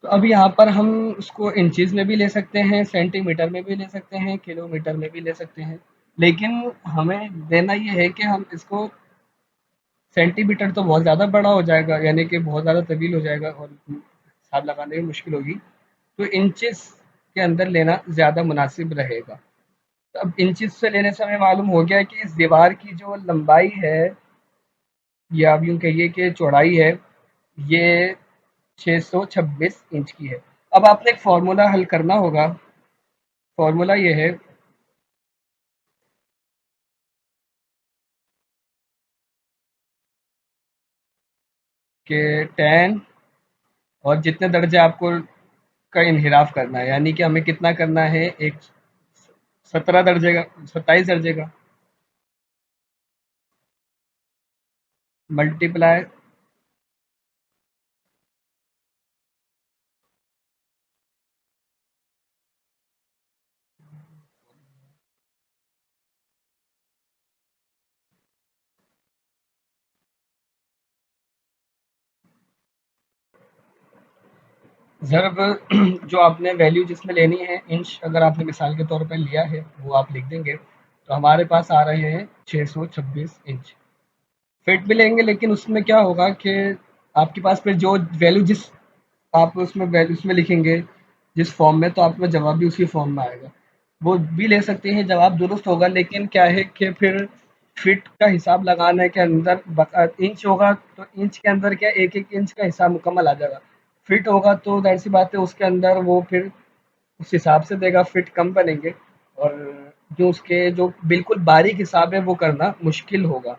تو اب یہاں پر ہم اس کو انچز میں بھی لے سکتے ہیں، سینٹی میٹر میں بھی لے سکتے ہیں، کلو میٹر میں بھی لے سکتے ہیں. لیکن ہمیں دینا یہ ہے کہ ہم اس کو سینٹی میٹر تو بہت زیادہ بڑا ہو جائے گا، یعنی کہ بہت زیادہ طویل ہو جائے گا اور حساب لگانے میں مشکل ہوگی. تو انچز کے اندر لینا زیادہ مناسب رہے گا. تو اب انچز سے لینے سے ہمیں معلوم ہو گیا کہ اس دیوار کی جو لمبائی ہے یا اب یوں کہیے کہ چوڑائی ہے یہ 626 انچ کی ہے. اب آپ نے ایک فارمولا حل کرنا ہوگا. فارمولا یہ ہے کہ ٹین اور جتنے درجے آپ کو کا انحراف کرنا ہے، یعنی کہ ہمیں کتنا کرنا ہے، ایک 17 درجے کا، 27 درجے کا ملٹی پلائی ضرب جو آپ نے ویلیو جس میں لینی ہے انچ اگر آپ نے مثال کے طور پہ لیا ہے وہ آپ لکھ دیں گے. تو ہمارے پاس آ رہے ہیں 626 انچ. فٹ بھی لیں گے لیکن اس میں کیا ہوگا کہ آپ کے پاس پھر جو ویلیو جس آپ اس میں ویلیو اس میں لکھیں گے جس فارم میں، تو آپ کا جواب بھی اسی فارم میں آئے گا. وہ بھی لے سکتے ہیں، جواب درست ہوگا، لیکن کیا ہے کہ پھر فٹ کا حساب لگانے کے اندر انچ ہوگا تو انچ کے اندر کیا ایک ایک انچ کا حساب مکمل آ جائے گا. فٹ ہوگا تو ظاہر سی بات ہے اس کے اندر وہ پھر اس حساب سے دے گا، فٹ کم بنیں گے اور جو اس کے جو بالکل باریک حساب ہے وہ کرنا مشکل ہوگا.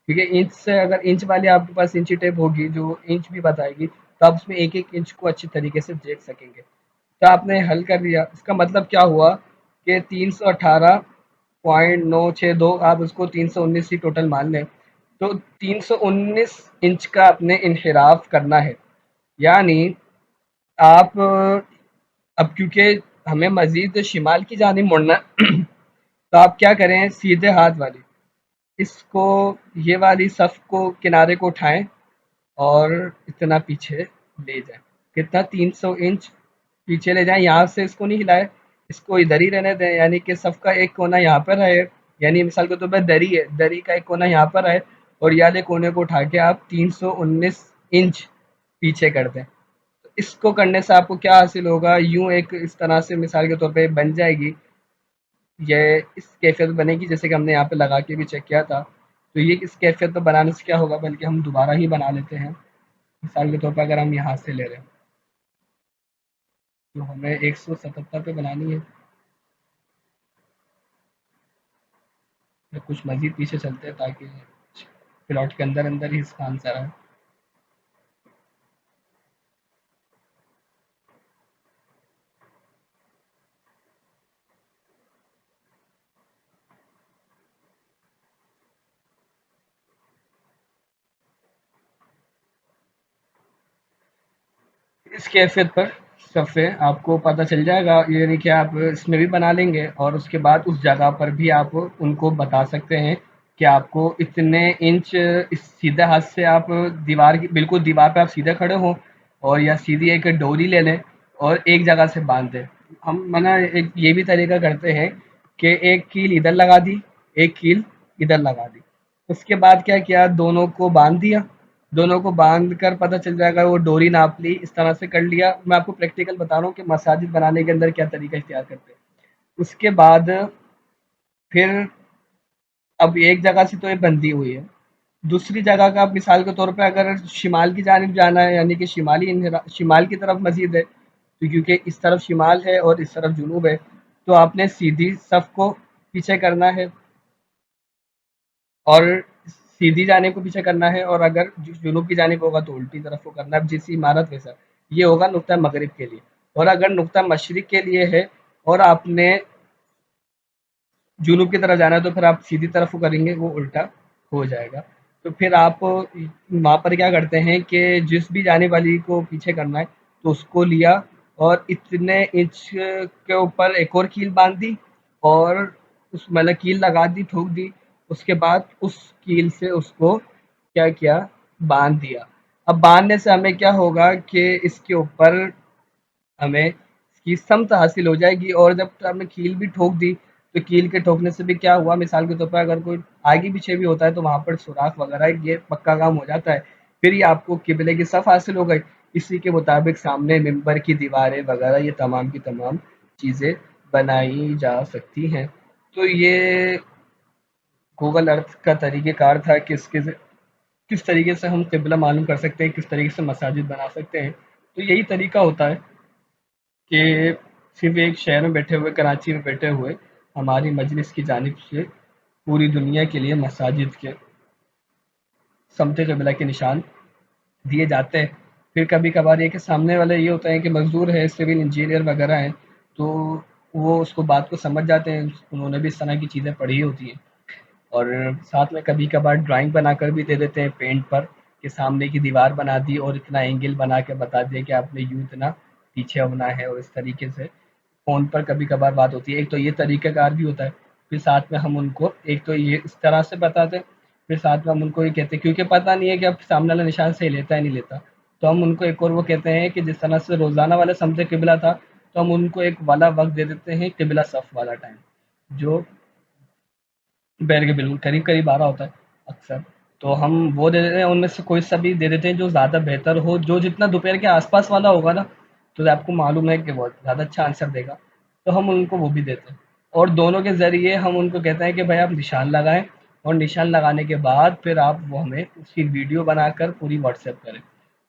کیونکہ انچ سے اگر انچ والی آپ کے پاس انچی ٹیپ ہوگی جو انچ بھی بتائے گی تو آپ اس میں ایک ایک انچ کو اچھی طریقے سے دیکھ سکیں گے. تو آپ نے حل کر دیا، اس کا مطلب کیا ہوا کہ 318.962 آپ اس کو 319 ہی ٹوٹل مان لیں. تو 319 انچ کا اپنے انحراف کرنا ہے. یعنی آپ اب کیونکہ ہمیں مزید شمال کی جانب مڑنا تو آپ کیا کریں، سیدھے ہاتھ والی اس کو یہ والی صف کو کنارے کو اٹھائیں اور اتنا پیچھے لے جائیں. کتنا، 300 انچ پیچھے لے جائیں. یہاں سے اس کو نہیں ہلائے، اس کو ادھر ہی رہنے دیں، یعنی کہ صف کا ایک کونا یہاں پر رہے. یعنی مثال کے طور پر دری ہے، دری کا ایک کونا یہاں پر ہے اور یہ والے کونے کو اٹھا کے آپ 319 انچ پیچھے کر دیں. اس کو کرنے سے آپ کو کیا حاصل ہوگا، یوں ایک اس طرح سے مثال کے طور پہ بن جائے گی. یہ اس کیفیت بنے گی جیسے کہ ہم نے یہاں پہ لگا کے بھی چیک کیا تھا. تو یہ اس کیفیت پہ بنانے سے کیا ہوگا، بلکہ ہم دوبارہ ہی بنا لیتے ہیں. مثال کے طور پر اگر ہم یہاں سے لے رہے ہیں تو ہمیں 177 پہ بنانی ہے. یا کچھ مزید پیچھے چلتے ہیں تاکہ پلاٹ کے اندر اندر ہی اس کا آنسر ہے. اس کیفیت پر صفحے آپ کو پتہ چل جائے گا، یعنی کہ آپ اس میں بھی بنا لیں گے اور اس کے بعد اس جگہ پر بھی آپ ان کو بتا سکتے ہیں کہ آپ کو اتنے انچ اس سیدھے ہاتھ سے آپ دیوار کی بالکل دیوار پہ آپ سیدھے کھڑے ہوں اور یا سیدھی ایک ڈوری لے لیں اور ایک جگہ سے باندھ دیں۔ ہم منع ایک یہ بھی طریقہ کرتے ہیں کہ ایک کیل ادھر لگا دی، ایک کیل ادھر لگا دی، اس کے بعد کیا کیا، دونوں کو باندھ دیا، دونوں کو باندھ کر پتہ چل جائے گا، وہ ڈوری ناپ لی، اس طرح سے کر لیا۔ میں آپ کو پریکٹیکل بتا رہا ہوں کہ مساجد بنانے کے اندر کیا طریقہ اختیار کرتے ہیں۔ اس کے بعد پھر اب ایک جگہ سے تو یہ بندی ہوئی ہے، دوسری جگہ کا مثال کے طور پہ اگر شمال کی جانب جانا ہے، یعنی کہ شمال کی طرف مسجد ہے، تو کیونکہ اس طرف شمال ہے اور اس طرف جنوب ہے، تو آپ نے سیدھی صف کو پیچھے کرنا ہے اور سیدھی جانب کو پیچھے کرنا ہے، اور اگر جنوب کی جانب ہوگا تو الٹی طرف کو کرنا ہے، اب جیسی عمارت ویسا۔ یہ ہوگا نقطہ مغرب کے لیے، اور اگر نقطہ مشرق کے لیے ہے اور آپ نے جنوب کی طرف جانا ہے تو پھر آپ سیدھی طرف کو کریں گے، وہ الٹا ہو جائے گا۔ تو پھر آپ وہاں پر کیا کرتے ہیں کہ جس بھی جانے والی کو پیچھے کرنا ہے تو اس کو لیا اور اتنے انچ کے اوپر ایک اور کیل باندھ دی اور اس مطلب کیل لگا دی، ٹھوک دی، اس کے بعد اس کیل سے اس کو کیا کیا، باندھ دیا۔ اب باندھنے سے ہمیں کیا ہوگا کہ اس کے اوپر ہمیں اس کی سمت حاصل ہو جائے گی، اور جب ہم نے کیل بھی ٹھوک دی تو کیل کے ٹھوکنے سے بھی کیا ہوا، مثال کے طور پر اگر کوئی آگے پیچھے بھی ہوتا ہے تو وہاں پر سوراخ وغیرہ یہ پکا کام ہو جاتا ہے، پھر یہ آپ کو قبلے کی صف حاصل ہو گئی۔ اسی کے مطابق سامنے ممبر کی دیواریں وغیرہ یہ تمام کی تمام چیزیں بنائی جا سکتی ہیں۔ تو یہ گوگل ارتھ کا طریقہ کار تھا کہ کس طریقے سے ہم قبلہ معلوم کر سکتے ہیں، کس طریقے سے مساجد بنا سکتے ہیں۔ تو یہی طریقہ ہوتا ہے کہ صرف ایک شہر میں بیٹھے ہوئے، کراچی میں بیٹھے ہوئے، ہماری مجلس کی جانب سے پوری دنیا کے لیے مساجد کے سمت قبلہ کے نشان دیے جاتے ہیں۔ پھر کبھی کبھار یہ کہ سامنے والے یہ ہوتا ہے کہ مزدور ہے، سول انجینئر وغیرہ ہیں، تو وہ اس کو بات کو سمجھ جاتے ہیں، انہوں نے بھی اس طرح کی چیزیں پڑھی ہوتی ہیں، اور ساتھ میں کبھی کبھار ڈرائنگ بنا کر بھی دے دیتے ہیں پینٹ پر، کہ سامنے کی دیوار بنا دی اور اتنا اینگل بنا کے بتا دیا کہ آپ نے یوں اتنا پیچھے ہونا ہے، اور اس طریقے سے فون پر کبھی کبھار بات ہوتی ہے۔ ایک تو یہ طریقہ کار بھی ہوتا ہے، پھر ساتھ میں ہم ان کو ایک تو یہ اس طرح سے بتاتے ہیں، پھر ساتھ میں ہم ان کو یہ کہتے ہیں کیونکہ پتہ نہیں ہے کہ اب سامنے والا نشان صحیح لیتا ہے نہیں لیتا، تو ہم ان کو ایک اور وہ کہتے ہیں کہ جس طرح سے روزانہ والا سمت قبلہ تھا، تو ہم ان کو ایک والا وقت دے دیتے ہیں، قبلہ صف والا ٹائم، جو بیر کے بالکل قریب قریب آ رہا ہوتا ہے اکثر، تو ہم وہ دے دیتے ہیں، ان میں سے کوئی سا بھی دے دیتے ہیں جو زیادہ بہتر ہو، جو جتنا دوپہر کے آس پاس والا ہوگا نا، تو آپ کو معلوم ہے کہ وہ زیادہ اچھا آنسر دے گا، تو ہم ان کو وہ بھی دیتے ہیں، اور دونوں کے ذریعے ہم ان کو کہتے ہیں کہ بھائی آپ نشان لگائیں، اور نشان لگانے کے بعد پھر آپ وہ ہمیں اس کی ویڈیو بنا کر پوری واٹس ایپ کریں۔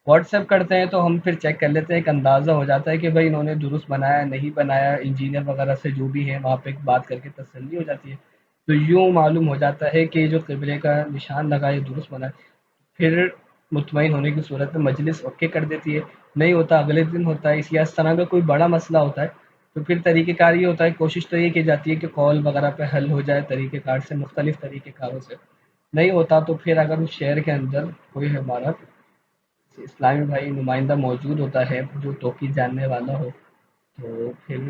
واٹس ایپ کرتے ہیں تو ہم پھر چیک کر لیتے ہیں، ایک اندازہ ہو جاتا ہے کہ بھائی انہوں نے درست بنایا نہیں بنایا، انجینئر وغیرہ سے جو بھی ہے وہاں پہ بات کر کے تسلی ہو جاتی ہے، تو یوں معلوم ہو جاتا ہے کہ جو قبلے کا نشان لگا ہے درست بنا ہے۔ پھر مطمئن ہونے کی صورت میں مجلس اوکے کر دیتی ہے، نہیں ہوتا اگلے دن ہوتا ہے، یا اس طرح کا کوئی بڑا مسئلہ ہوتا ہے تو پھر طریقہ کار یہ ہوتا ہے، کوشش تو یہ کی جاتی ہے کہ کال وغیرہ پہ حل ہو جائے طریقہ کار سے، مختلف طریقہ کاروں سے، نہیں ہوتا تو پھر اگر اس شہر کے اندر کوئی ہمارا اسلامی بھائی نمائندہ موجود ہوتا ہے جو توقید جاننے والا ہو، تو پھر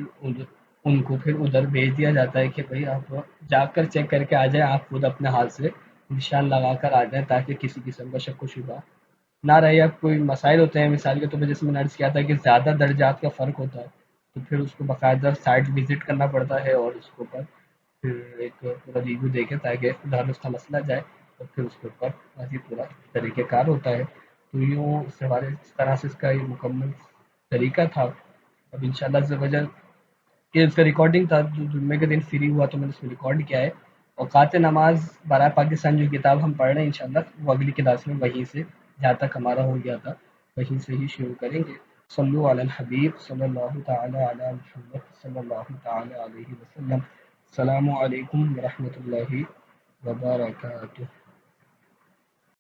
ان کو پھر ادھر بھیج دیا جاتا ہے کہ بھائی آپ جا کر چیک کر کے آ جائیں، آپ خود اپنے ہاتھ سے نشان لگا کر آ جائیں، تاکہ کسی قسم کا شک و شبہ نہ رہے، یا کوئی مسائل ہوتے ہیں مثال کے طور پہ جیسے میں نے عرض کیا تھا کہ زیادہ درجات کا فرق ہوتا ہے، تو پھر اس کو باقاعدہ سائٹ وزٹ کرنا پڑتا ہے اور اس کے اوپر پھر ایک پورا ریویو دے کے تاکہ ادھر اس کا مسئلہ جائے، اور پھر اس کے اوپر مزید پورا طریقہ کار ہوتا ہے۔ تو یوں اس حوالے اس طرح سے اس کا یہ مکمل طریقہ تھا۔ اب انشاءاللہ عز و جل کہ اس کا ریکارڈنگ تھا، جو جمعے کے دن فری ہوا تو میں نے اس کو ریکارڈ کیا ہے، اوقات نماز برائے پاکستان جو کتاب ہم پڑھ رہے ہیں انشاءاللہ وہ اگلی کلاس میں وہیں سے جہاں تک ہمارا ہو گیا تھا وہیں سے ہی شروع کریں گے۔ صلو علی الحبیب صلی اللہ تعالی علی محمد صلی اللہ تعالی علیہ وسلم۔ السلام علیکم ورحمۃ اللہ وبرکاتہ۔